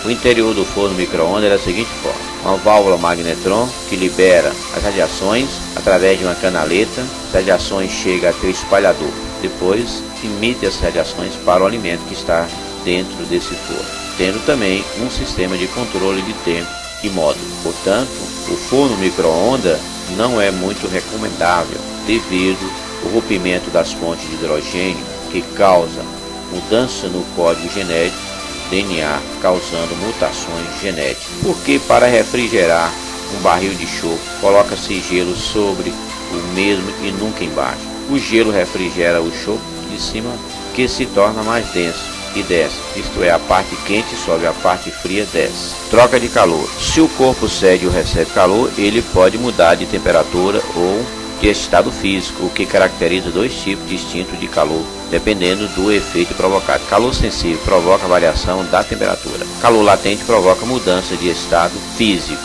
o interior do forno micro-ondas é da seguinte forma: uma válvula magnetron que libera as radiações através de uma canaleta. As radiações chegam até o espalhador, depois emite as radiações para o alimento que está dentro desse forno, tendo também um sistema de controle de tempo e módulo. Portanto, o forno micro-ondas não é muito recomendável devido ao rompimento das fontes de hidrogênio, que causa mudança no código genético DNA, causando mutações genéticas. Porque para refrigerar um barril de chope, coloca-se gelo sobre o mesmo e nunca embaixo. O gelo refrigera o chope de cima, que se torna mais denso e desce, isto é, a parte quente sobe, a parte fria desce. Troca de calor. Se o corpo cede ou recebe calor, ele pode mudar de temperatura ou de estado físico, o que caracteriza dois tipos distintos de calor, dependendo do efeito provocado. Calor sensível provoca variação da temperatura. Calor latente provoca mudança de estado físico,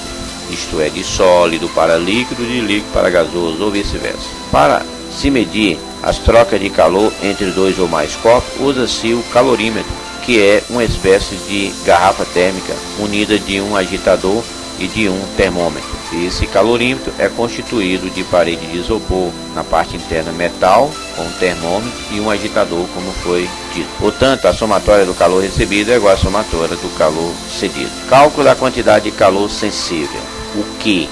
isto é, de sólido para líquido, de líquido para gasoso ou vice-versa. Para se medir as trocas de calor entre dois ou mais corpos, usa-se o calorímetro, que é uma espécie de garrafa térmica munida de um agitador e de um termômetro. Esse calorímetro é constituído de parede de isopor, na parte interna metal, com um termômetro e um agitador, como foi dito. Portanto, a somatória do calor recebido é igual à somatória do calor cedido. Cálculo da quantidade de calor sensível. O Q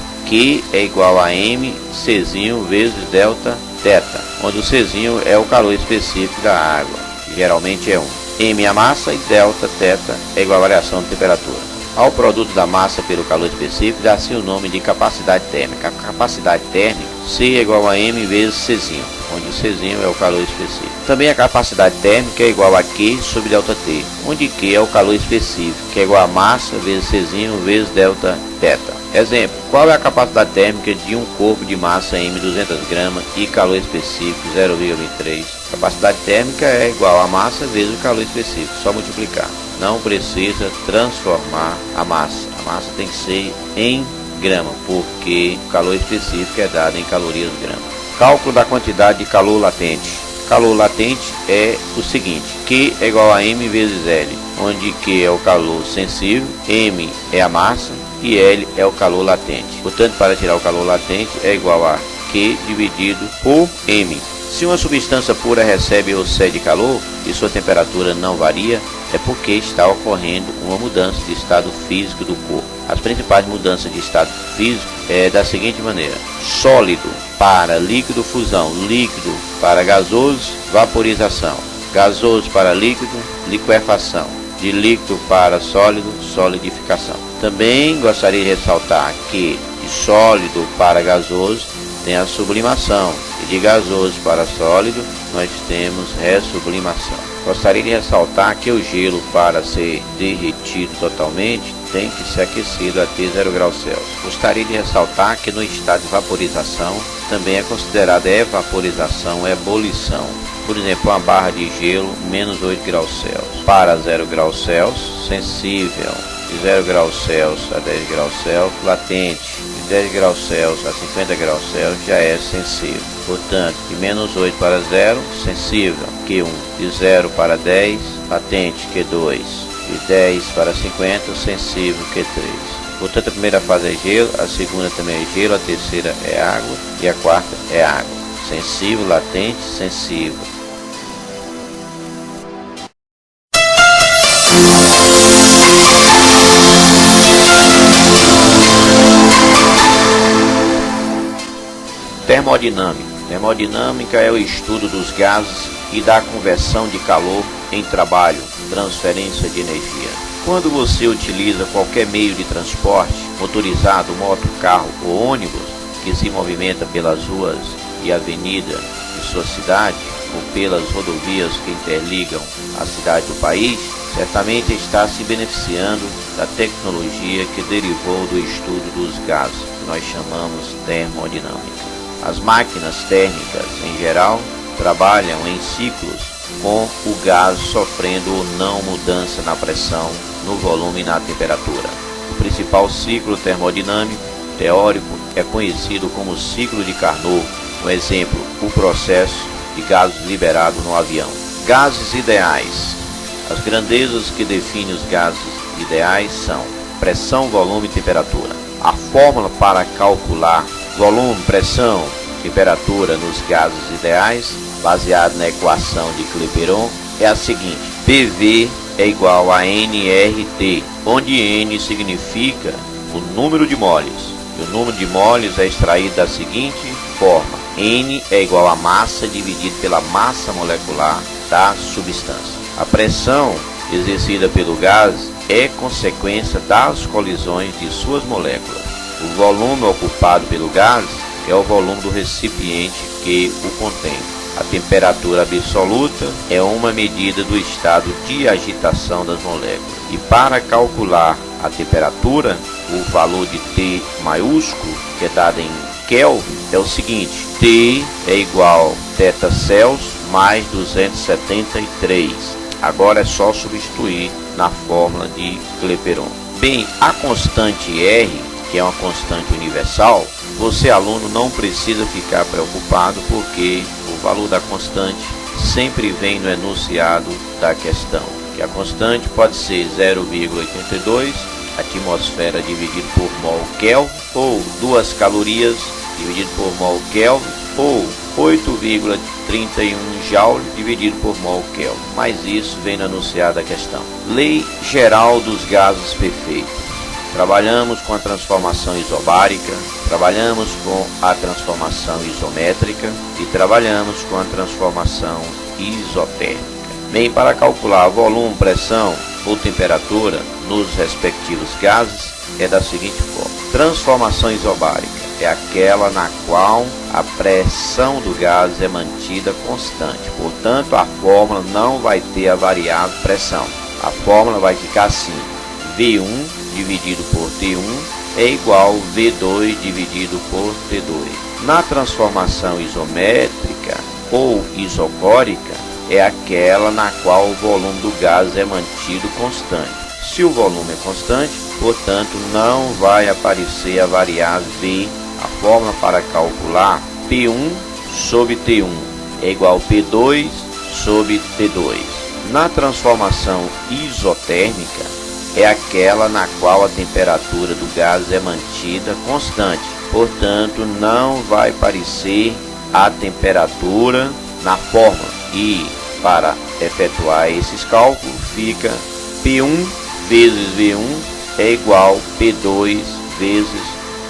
é igual a M Czinho vezes delta θ, onde o Czinho é o calor específico da água, que geralmente é 1. M é a massa e delta θ é igual à variação de temperatura. Ao produto da massa pelo calor específico, dá-se o nome de capacidade térmica. A capacidade térmica, C é igual a M vezes Czinho, onde o Czinho é o calor específico. Também a capacidade térmica é igual a Q sobre delta T, onde Q é o calor específico, que é igual a massa vezes Czinho vezes delta θ. Exemplo, qual é a capacidade térmica de um corpo de massa M 200 gramas e calor específico 0,23? Capacidade térmica é igual a massa vezes o calor específico, só multiplicar. Não precisa transformar a massa tem que ser em grama, porque o calor específico é dado em calorias grama. Cálculo da quantidade de calor latente. Calor latente é o seguinte: Q é igual a M vezes L, onde Q é o calor sensível, M é a massa e L é o calor latente. Portanto, para tirar o calor latente é igual a Q dividido por M. Se uma substância pura recebe ou cede calor e sua temperatura não varia, é porque está ocorrendo uma mudança de estado físico do corpo. As principais mudanças de estado físico é da seguinte maneira: sólido para líquido, fusão; líquido para gasoso, vaporização; gasoso para líquido, liquefação; de líquido para sólido, solidificação. Também gostaria de ressaltar que de sólido para gasoso tem a sublimação, e de gasoso para sólido nós temos ressublimação. Gostaria de ressaltar que o gelo, para ser derretido totalmente, tem que ser aquecido até 0 graus Celsius. Gostaria de ressaltar que no estado de vaporização também é considerada evaporização, ebulição. Por exemplo, uma barra de gelo, menos 8 graus Celsius. Para 0 graus Celsius, sensível. De 0 graus Celsius a 10 graus Celsius, latente. De 10 graus Celsius a 50 graus Celsius já é sensível. Portanto, de menos 8 para 0, sensível, Q1. De 0 para 10, latente, Q2. De 10 para 50, sensível, Q3. Portanto, a primeira fase é gelo, a segunda também é gelo, a terceira é água e a quarta é água. Sensível, latente, sensível. Termodinâmica. Termodinâmica é o estudo dos gases e da conversão de calor em trabalho, transferência de energia. Quando você utiliza qualquer meio de transporte, motorizado, moto, carro ou ônibus, que se movimenta pelas ruas e avenidas de sua cidade, ou pelas rodovias que interligam a cidade do país, certamente está se beneficiando da tecnologia que derivou do estudo dos gases, que nós chamamos termodinâmica. As máquinas térmicas, em geral, trabalham em ciclos com o gás sofrendo ou não mudança na pressão, no volume e na temperatura. O principal ciclo termodinâmico teórico é conhecido como ciclo de Carnot. Um exemplo, o processo de gases liberado no avião. Gases ideais. As grandezas que definem os gases ideais são pressão, volume e temperatura. A fórmula para calcular volume, pressão, temperatura nos gases ideais, baseado na equação de Clapeyron, é a seguinte: PV é igual a nRT, onde N significa o número de moles. E o número de moles é extraído da seguinte forma: N é igual a massa dividido pela massa molecular da substância. A pressão exercida pelo gás é consequência das colisões de suas moléculas. O volume ocupado pelo gás é o volume do recipiente que o contém. A temperatura absoluta é uma medida do estado de agitação das moléculas. E para calcular a temperatura, o valor de T maiúsculo, que é dado em Kelvin, é o seguinte: T é igual a θ Celsius mais 273. Agora é só substituir na fórmula de Clapeyron. Bem, a constante R, que é uma constante universal, você, aluno, não precisa ficar preocupado, porque o valor da constante sempre vem no enunciado da questão. Que a constante pode ser 0,82 atmosfera dividido por mol Kelvin, ou 2 calorias dividido por mol Kelvin, ou 8,31 Joule dividido por mol Kelvin. Mas isso vem no enunciado da questão. Lei geral dos gases perfeitos. Trabalhamos com a transformação isobárica, trabalhamos com a transformação isométrica e trabalhamos com a transformação isotérmica. Bem, para calcular volume, pressão ou temperatura nos respectivos gases é da seguinte forma. Transformação isobárica é aquela na qual a pressão do gás é mantida constante. Portanto, a fórmula não vai ter a variável pressão. A fórmula vai ficar assim: V1 dividido por T1 é igual a V2 dividido por T2. Na transformação isométrica ou isocórica é aquela na qual o volume do gás é mantido constante. Se o volume é constante, portanto, não vai aparecer a variável V. A fórmula para calcular P1 sobre T1 é igual a P2 sobre T2. Na transformação isotérmica é aquela na qual a temperatura do gás é mantida constante. Portanto, não vai aparecer a temperatura na fórmula. E para efetuar esses cálculos, fica P1 vezes V1 é igual a P2 vezes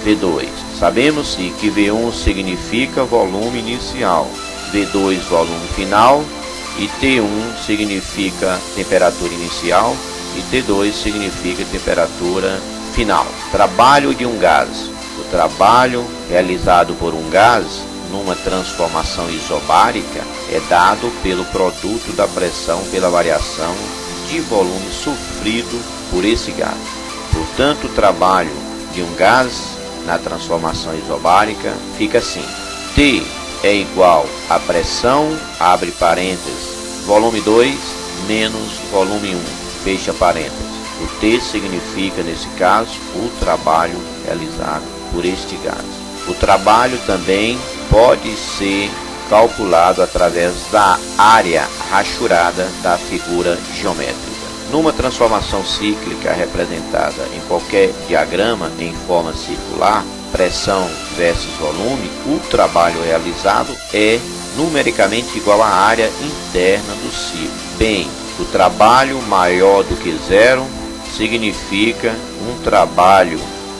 V2. Sabemos-se que V1 significa volume inicial, V2 volume final e T1 significa temperatura inicial e T2 significa temperatura final. Trabalho de um gás. O trabalho realizado por um gás numa transformação isobárica é dado pelo produto da pressão pela variação de volume sofrido por esse gás. Portanto, o trabalho de um gás na transformação isobárica fica assim: T é igual a pressão, abre parênteses, volume 2 menos volume 1, fecha parênteses. O T significa, nesse caso, o trabalho realizado por este gás. O trabalho também pode ser calculado através da área rachurada da figura geométrica. Numa transformação cíclica representada em qualquer diagrama em forma circular, pressão versus volume, o trabalho realizado é numericamente igual à área interna do ciclo. Bem, o trabalho maior do que zero significa um trabalho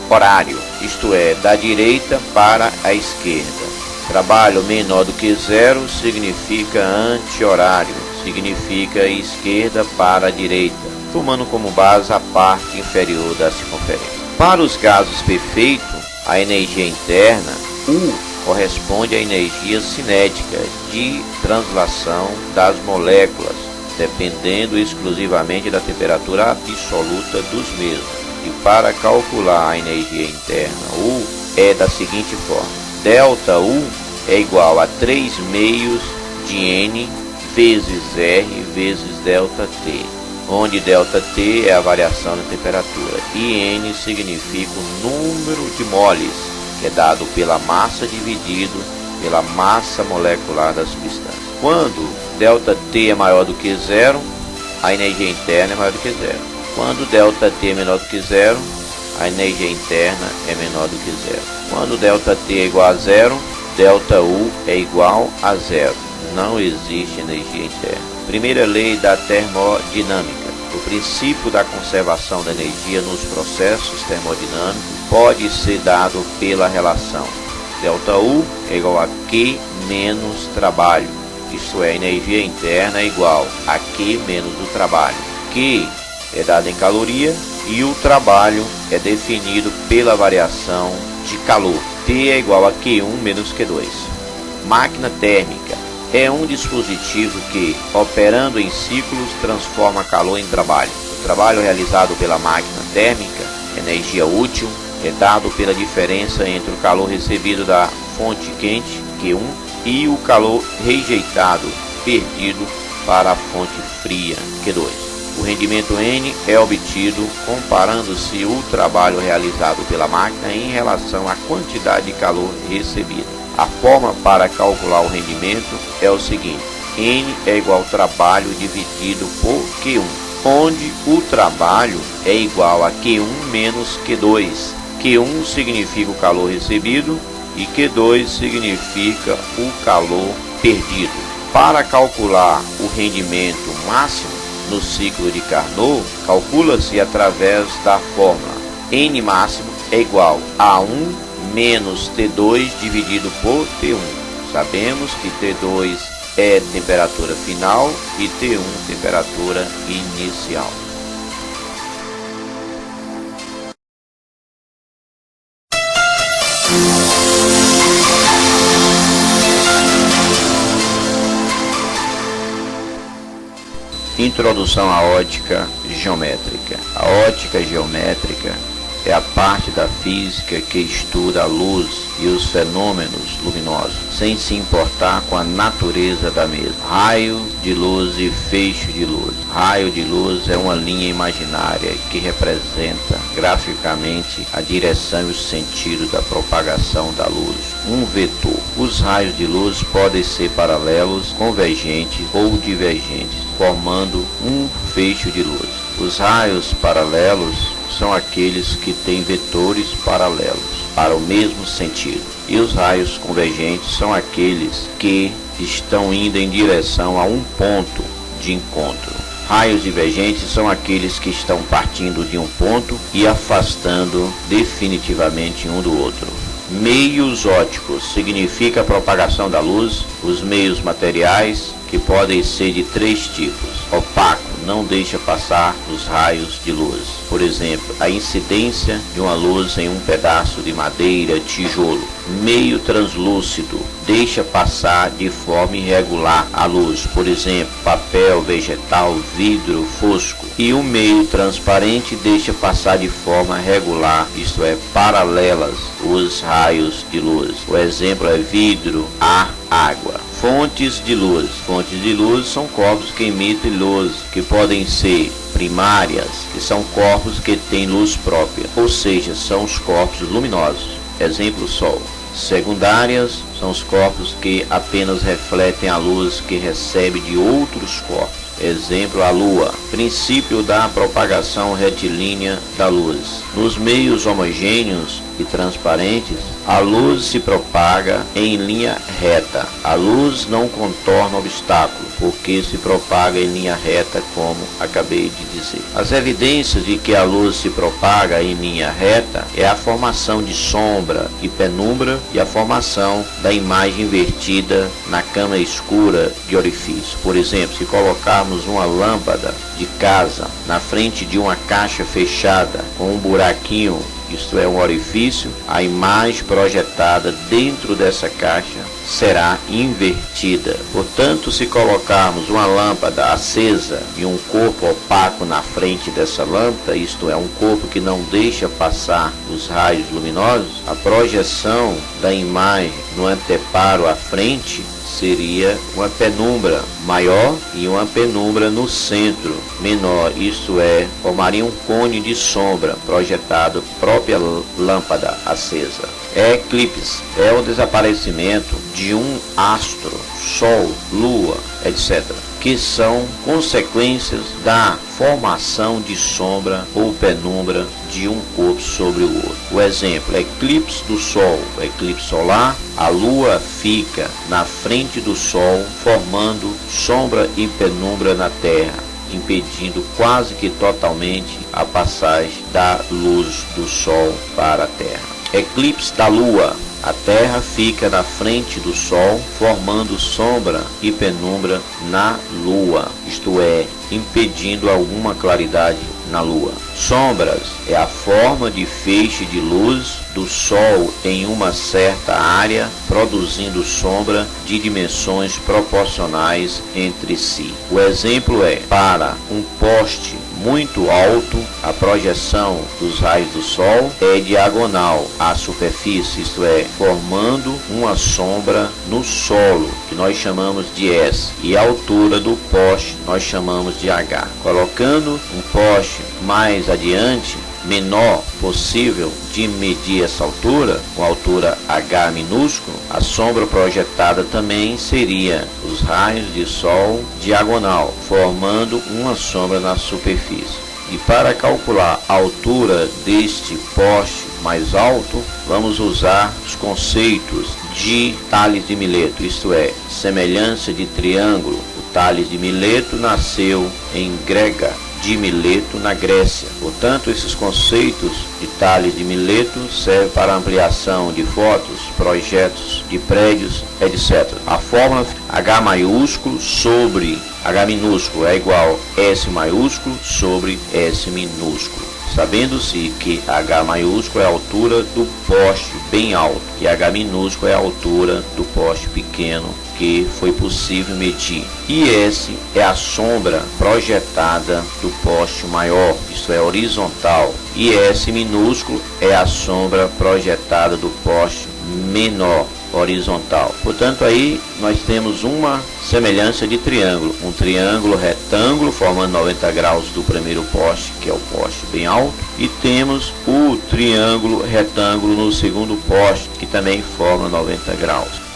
horário, isto é, da direita para a esquerda. Trabalho menor do que zero significa anti-horário, significa esquerda para a direita, tomando como base a parte inferior da circunferência. Para os gases perfeitos, a energia interna, U, corresponde à energia cinética de translação das moléculas, dependendo exclusivamente da temperatura absoluta dos mesmos. E para calcular a energia interna U é da seguinte forma: delta U é igual a 3 meios de N vezes R vezes delta T, onde delta T é a variação da temperatura e N significa o número de moles, que é dado pela massa dividido pela massa molecular da substância. Quando delta T é maior do que zero, a energia interna é maior do que zero. Quando delta T é menor do que zero, a energia interna é menor do que zero. Quando delta T é igual a zero, delta U é igual a zero. Não existe energia interna. Primeira lei da termodinâmica. O princípio da conservação da energia nos processos termodinâmicos pode ser dado pela relação delta U é igual a Q menos trabalho. Isto é, energia interna é igual a Q menos o trabalho. Q é dado em caloria e o trabalho é definido pela variação de calor. T é igual a Q1 menos Q2. Máquina térmica é um dispositivo que, operando em ciclos, transforma calor em trabalho. O trabalho realizado pela máquina térmica, energia útil, é dado pela diferença entre o calor recebido da fonte quente, Q1, e o calor rejeitado, perdido para a fonte fria, Q2. O rendimento N é obtido comparando-se o trabalho realizado pela máquina em relação à quantidade de calor recebida. A forma para calcular o rendimento é o seguinte: N é igual ao trabalho dividido por Q1, onde o trabalho é igual a Q1 menos Q2. Q1 significa o calor recebido e Q2 significa o calor perdido. Para calcular o rendimento máximo no ciclo de Carnot, calcula-se através da fórmula N máximo é igual a 1 menos T2 dividido por T1. Sabemos que T2 é temperatura final e T1 temperatura inicial. Introdução à ótica geométrica. A ótica geométrica é a parte da física que estuda a luz e os fenômenos luminosos, sem se importar com a natureza da mesma. Raio de luz e feixe de luz. Raio de luz é uma linha imaginária que representa graficamente a direção e o sentido da propagação da luz. Um vetor. Os raios de luz podem ser paralelos, convergentes ou divergentes, formando um feixe de luz. Os raios paralelos são aqueles que têm vetores paralelos para o mesmo sentido, e os raios convergentes são aqueles que estão indo em direção a um ponto de encontro. Raios divergentes são aqueles que estão partindo de um ponto e afastando definitivamente um do outro. Meios ópticos significa a propagação da luz. Os meios materiais, que podem ser de três tipos. Opaco, não deixa passar os raios de luz. Por exemplo, a incidência de uma luz em um pedaço de madeira, tijolo. Meio translúcido, deixa passar de forma irregular a luz. Por exemplo, papel, vegetal, vidro, fosco. E o meio transparente deixa passar de forma regular, isto é, paralelas, os raios de luz. O exemplo é vidro, ar, água. Fontes de luz. Fontes de luz são corpos que emitem luz, que podem ser primárias, que são corpos que têm luz própria, ou seja, são os corpos luminosos. Exemplo, Sol. Secundárias são os corpos que apenas refletem a luz que recebe de outros corpos. Exemplo, a Lua. Princípio da propagação retilínea da luz. Nos meios homogêneos e transparentes, a luz se propaga em linha reta. A luz não contorna obstáculo, porque se propaga em linha reta, como acabei de dizer. As evidências de que a luz se propaga em linha reta é a formação de sombra e penumbra e a formação da imagem invertida na câmara escura de orifício. Por exemplo, se colocarmos uma lâmpada de casa na frente de uma caixa fechada com um buraquinho, isto é, um orifício, a imagem projetada dentro dessa caixa será invertida. Portanto, se colocarmos uma lâmpada acesa e um corpo opaco na frente dessa lâmpada, isto é, um corpo que não deixa passar os raios luminosos, a projeção da imagem no anteparo à frente seria uma penumbra maior e uma penumbra no centro menor, isto é, formaria um cone de sombra projetado própria lâmpada acesa. Eclipse é o desaparecimento de um astro, Sol, Lua, etc., que são consequências da formação de sombra ou penumbra de um corpo sobre o outro. O exemplo, eclipse do Sol, o eclipse solar, a Lua fica na frente do Sol, formando sombra e penumbra na Terra, impedindo quase que totalmente a passagem da luz do Sol para a Terra. Eclipse da Lua. A Terra fica na frente do Sol, formando sombra e penumbra na Lua, isto é, impedindo alguma claridade na Lua. Sombras é a forma de feixe de luz do Sol em uma certa área, produzindo sombra de dimensões proporcionais entre si. O exemplo é: para um poste muito alto, a projeção dos raios do Sol é diagonal à superfície, isto é, formando uma sombra no solo, que nós chamamos de S, e a altura do poste nós chamamos de H. Colocando um poste mais adiante, menor possível de medir essa altura, com altura H minúsculo, a sombra projetada também seria os raios de Sol diagonal, formando uma sombra na superfície. E para calcular a altura deste poste mais alto, vamos usar os conceitos de Tales de Mileto, isto é, semelhança de triângulo. O Tales de Mileto nasceu em Grega de Mileto, na Grécia. Portanto, esses conceitos de Tales de Mileto servem para ampliação de fotos, projetos de prédios, etc. A fórmula H maiúsculo sobre H minúsculo é igual a S maiúsculo sobre S minúsculo. Sabendo-se que H maiúsculo é a altura do poste bem alto e H minúsculo é a altura do poste pequeno que foi possível medir. E S é a sombra projetada do poste maior, isto é, horizontal. E S minúsculo é a sombra projetada do poste menor, horizontal. Portanto, aí nós temos uma semelhança de triângulo, um triângulo retângulo formando 90 graus do primeiro poste, que é o poste bem alto, e temos o triângulo retângulo no segundo poste, que também forma 90 graus.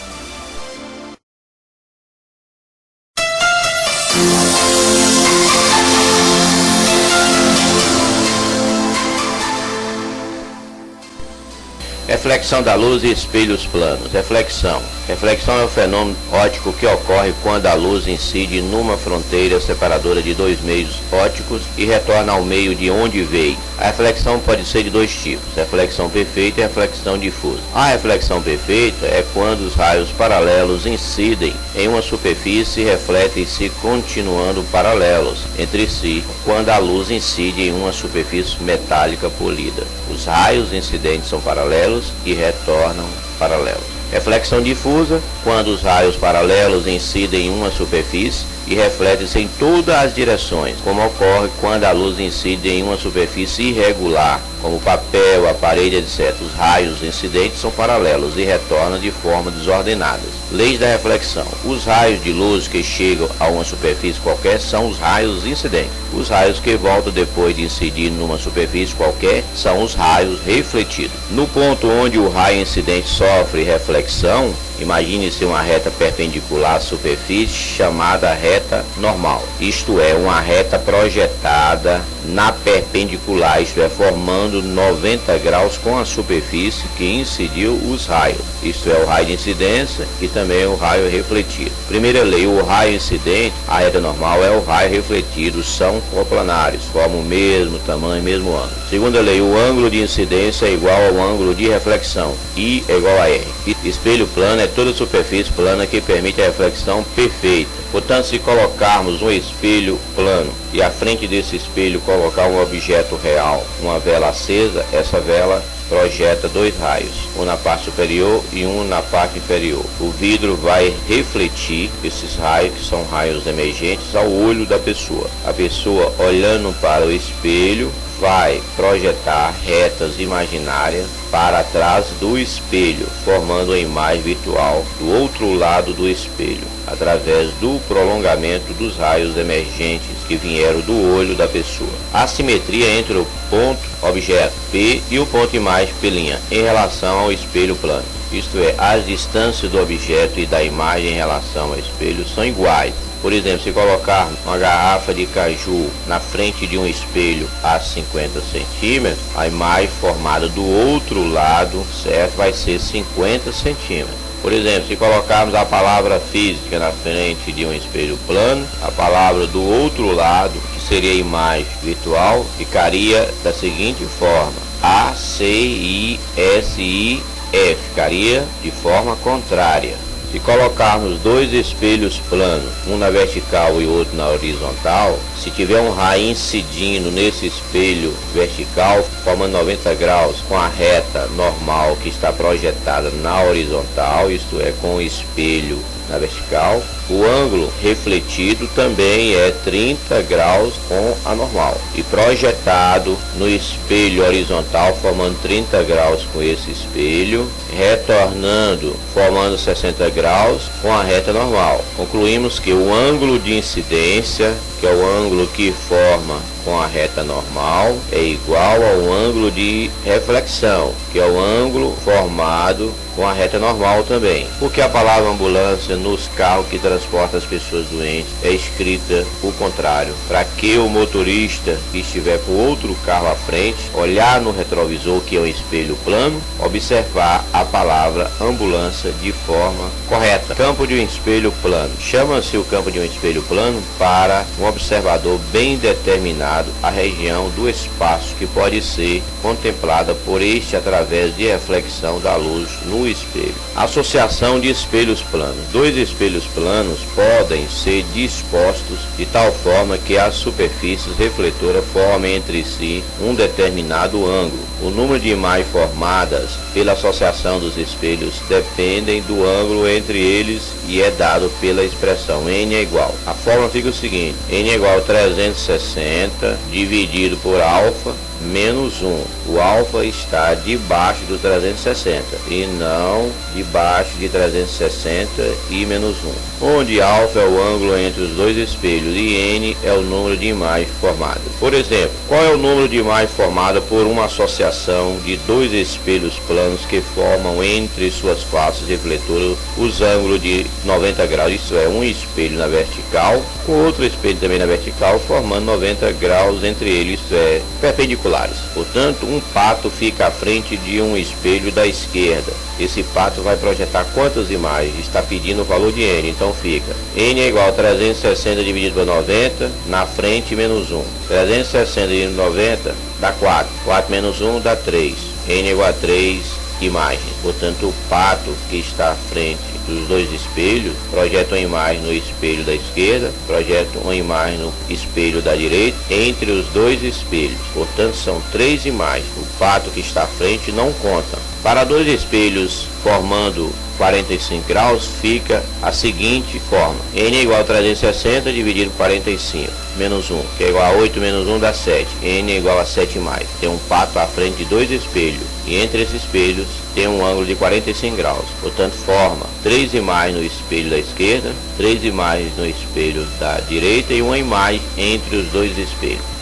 Reflexão da luz e espelhos planos. Reflexão. Reflexão é um fenômeno óptico que ocorre quando a luz incide numa fronteira separadora de dois meios ópticos e retorna ao meio de onde veio. A reflexão pode ser de dois tipos: reflexão perfeita e reflexão difusa. A reflexão perfeita é quando os raios paralelos incidem em uma superfície e refletem-se continuando paralelos entre si quando a luz incide em uma superfície metálica polida. Os raios incidentes são paralelos e retornam paralelos. Reflexão difusa, quando os raios paralelos incidem em uma superfície e refletem-se em todas as direções, como ocorre quando a luz incide em uma superfície irregular, como papel, a parede, etc. Os raios incidentes são paralelos e retornam de forma desordenadas. Leis da reflexão. Os raios de luz que chegam a uma superfície qualquer são os raios incidentes. Os raios que voltam depois de incidir numa superfície qualquer são os raios refletidos. No ponto onde o raio incidente sofre reflexão, imagine-se uma reta perpendicular à superfície chamada reta normal, isto é, uma reta projetada na perpendicular, isto é, formando 90 graus com a superfície que incidiu os raios, isto é, o raio de incidência e também o raio refletido. Primeira lei: o raio incidente, a reta normal, é o raio refletido, são coplanários, formam o mesmo tamanho, mesmo ângulo. Segunda lei: o ângulo de incidência é igual ao ângulo de reflexão, I é igual a R. Espelho plano é toda superfície plana que permite a reflexão perfeita. Portanto, se colocarmos um espelho plano e à frente desse espelho colocar um objeto real, uma vela acesa, essa vela projeta dois raios, um na parte superior e um na parte inferior. O vidro vai refletir esses raios, que são raios emergentes, ao olho da pessoa. A pessoa, olhando para o espelho, vai projetar retas imaginárias para trás do espelho, formando a imagem virtual do outro lado do espelho, através do prolongamento dos raios emergentes que vieram do olho da pessoa. A simetria entre o ponto objeto P e o ponto imagem P' em relação ao espelho plano, isto é, as distâncias do objeto e da imagem em relação ao espelho são iguais. Por exemplo, se colocar uma garrafa de caju na frente de um espelho a 50 centímetros, a imagem formada do outro lado, certo, vai ser 50 centímetros. Por exemplo, se colocarmos a palavra física na frente de um espelho plano, a palavra do outro lado, que seria a imagem virtual, ficaria da seguinte forma: A, C, I, S, I, F, ficaria de forma contrária. Se colocarmos dois espelhos planos, um na vertical e outro na horizontal, se tiver um raio incidindo nesse espelho vertical, formando 90 graus com a reta normal que está projetada na horizontal, isto é, com o espelho na vertical, o ângulo refletido também é 30 graus com a normal e projetado no espelho horizontal, formando 30 graus com esse espelho, retornando, formando 60 graus com a reta normal. Concluímos que o ângulo de incidência, que é o ângulo que forma com a reta normal, é igual ao ângulo de reflexão, que é o ângulo formado com a reta normal também. Porque a palavra ambulância nos carros que transportam as pessoas doentes é escrita o contrário, para que o motorista que estiver com outro carro à frente olhar no retrovisor, que é um espelho plano, observar a palavra ambulância de forma correta. Campo de um espelho plano. Chama-se o campo de um espelho plano para um observador bem determinado a região do espaço que pode ser contemplada por este através de reflexão da luz no espelho. Associação de espelhos planos. Dois espelhos planos podem ser dispostos de tal forma que as superfícies refletoras formem entre si um determinado ângulo. O número de imagens formadas pela associação dos espelhos dependem do ângulo entre eles e é dado pela expressão n é igual. A fórmula fica o seguinte: n é igual a 360 dividido por alfa menos 1. O alfa está debaixo do 360 e não debaixo de 360 e menos 1, onde alfa é o ângulo entre os dois espelhos e n é o número de imagens formadas. Por exemplo, qual é o número de imagens formada por uma associação de dois espelhos planos que formam entre suas faces refletoras os ângulos de 90 graus, isto é, um espelho na vertical com outro espelho também na vertical, formando 90 graus entre eles, isto é, perpendiculares. Portanto, um pato fica à frente de um espelho da esquerda. Esse pato vai projetar quantas imagens? Está pedindo o valor de n, então fica n é igual a 360 dividido por 90, na frente menos 1. 360 dividido por 90 dá 4. 4 menos 1 dá 3. n é igual a 3 imagens. Portanto, o pato que está à frente dos dois espelhos projeta uma imagem no espelho da esquerda, projeta uma imagem no espelho da direita, entre os dois espelhos. Portanto, são 3 imagens. O pato que está à frente não conta. Para dois espelhos formando 45 graus, fica a seguinte forma: n é igual a 360 dividido por 45 menos 1, que é igual a 8 menos 1 dá 7. n é igual a 7 mais. Tem um pato à frente de dois espelhos e entre esses espelhos tem um ângulo de 45 graus. Portanto, forma 3 imagens no espelho da esquerda, 3 imagens no espelho da direita e uma imagem entre os dois espelhos.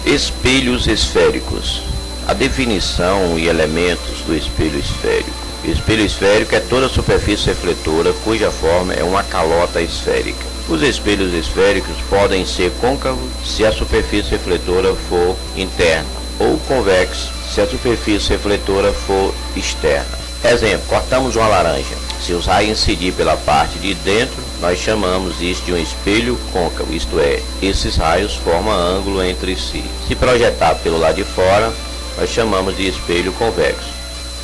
Espelhos esféricos. A definição e elementos do espelho esférico. O espelho esférico é toda superfície refletora cuja forma é uma calota esférica. Os espelhos esféricos podem ser côncavos se a superfície refletora for interna, ou convexos se a superfície refletora for externa. Exemplo: cortamos uma laranja. Se os raios incidirem pela parte de dentro, nós chamamos isso de um espelho côncavo, isto é, esses raios formam ângulo entre si. Se projetar pelo lado de fora, nós chamamos de espelho convexo.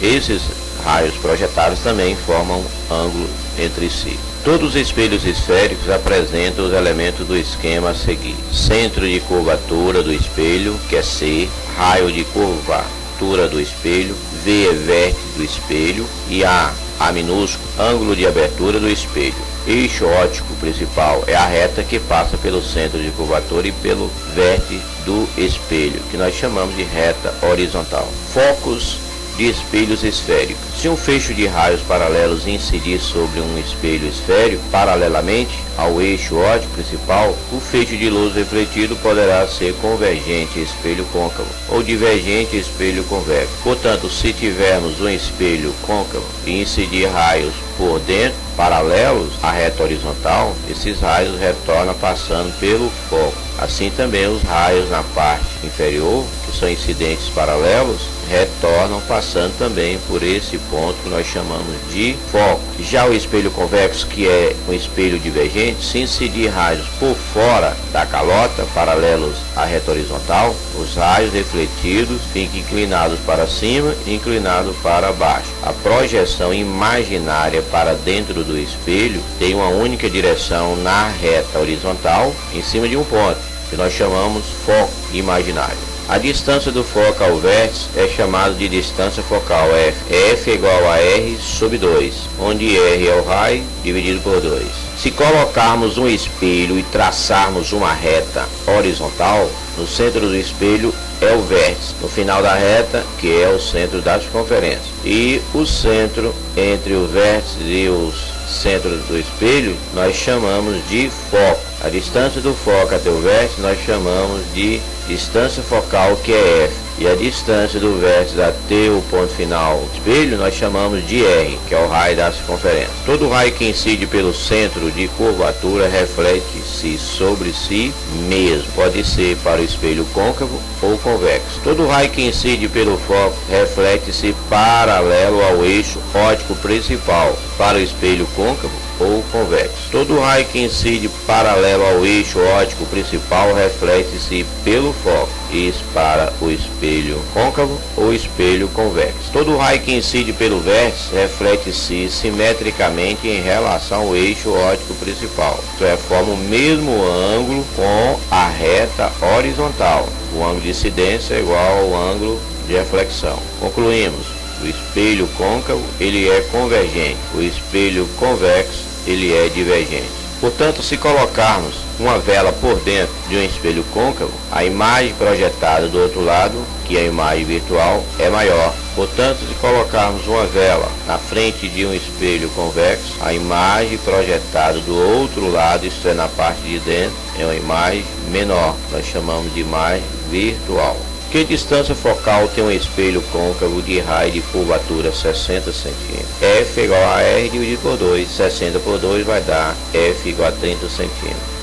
Esses raios projetados também formam ângulo entre si. Todos os espelhos esféricos apresentam os elementos do esquema a seguir: centro de curvatura do espelho, que é C, raio de curvatura do espelho, V é vértice do espelho e A minúsculo, ângulo de abertura do espelho. Eixo óptico principal é a reta que passa pelo centro de curvatura e pelo vértice do espelho, que nós chamamos de reta horizontal. Focos de espelhos esféricos. Se um feixe de raios paralelos incidir sobre um espelho esférico paralelamente ao eixo óptico principal, o feixe de luz refletido poderá ser convergente espelho côncavo ou divergente espelho convexo. Portanto, se tivermos um espelho côncavo e incidir raios por dentro paralelos à reta horizontal, esses raios retornam passando pelo foco. Assim também os raios na parte inferior, que são incidentes paralelos, retornam passando também por esse ponto que nós chamamos de foco. Já o espelho convexo, que é um espelho divergente, se incidir raios por fora da calota, paralelos à reta horizontal, os raios refletidos ficam inclinados para cima e inclinados para baixo. A projeção imaginária para dentro do espelho tem uma única direção na reta horizontal em cima de um ponto, que nós chamamos foco imaginário. A distância do foco ao vértice é chamada de distância focal F. F é igual a R sobre 2, onde R é o raio dividido por 2. Se colocarmos um espelho e traçarmos uma reta horizontal, no centro do espelho é o vértice, no final da reta, que é o centro da circunferência. E o centro entre o vértice e os centros do espelho nós chamamos de foco. A distância do foco até o vértice nós chamamos de distância focal, que é F. E a distância do vértice até o ponto final do espelho nós chamamos de R, que é o raio da circunferência. Todo raio que incide pelo centro de curvatura reflete-se sobre si mesmo. Pode ser para o espelho côncavo ou convexo. Todo raio que incide pelo foco reflete-se paralelo ao eixo óptico principal, para o espelho côncavo ou convexo. Todo raio que incide paralelo ao eixo óptico principal reflete-se pelo foco, isso para o espelho côncavo ou espelho convexo. Todo raio que incide pelo vértice reflete-se simetricamente em relação ao eixo óptico principal, isto é, forma o mesmo ângulo com a reta horizontal. O ângulo de incidência é igual ao ângulo de reflexão. Concluímos. O espelho côncavo ele é convergente, o espelho convexo ele é divergente. Portanto, se colocarmos uma vela por dentro de um espelho côncavo, a imagem projetada do outro lado, que é a imagem virtual, é maior. Portanto, se colocarmos uma vela na frente de um espelho convexo, a imagem projetada do outro lado, isto é, na parte de dentro, é uma imagem menor. Nós chamamos de imagem virtual. Que distância focal tem um espelho côncavo de raio de curvatura 60 cm? F igual a R dividido por 2. 60 por 2 vai dar F igual a 30 cm.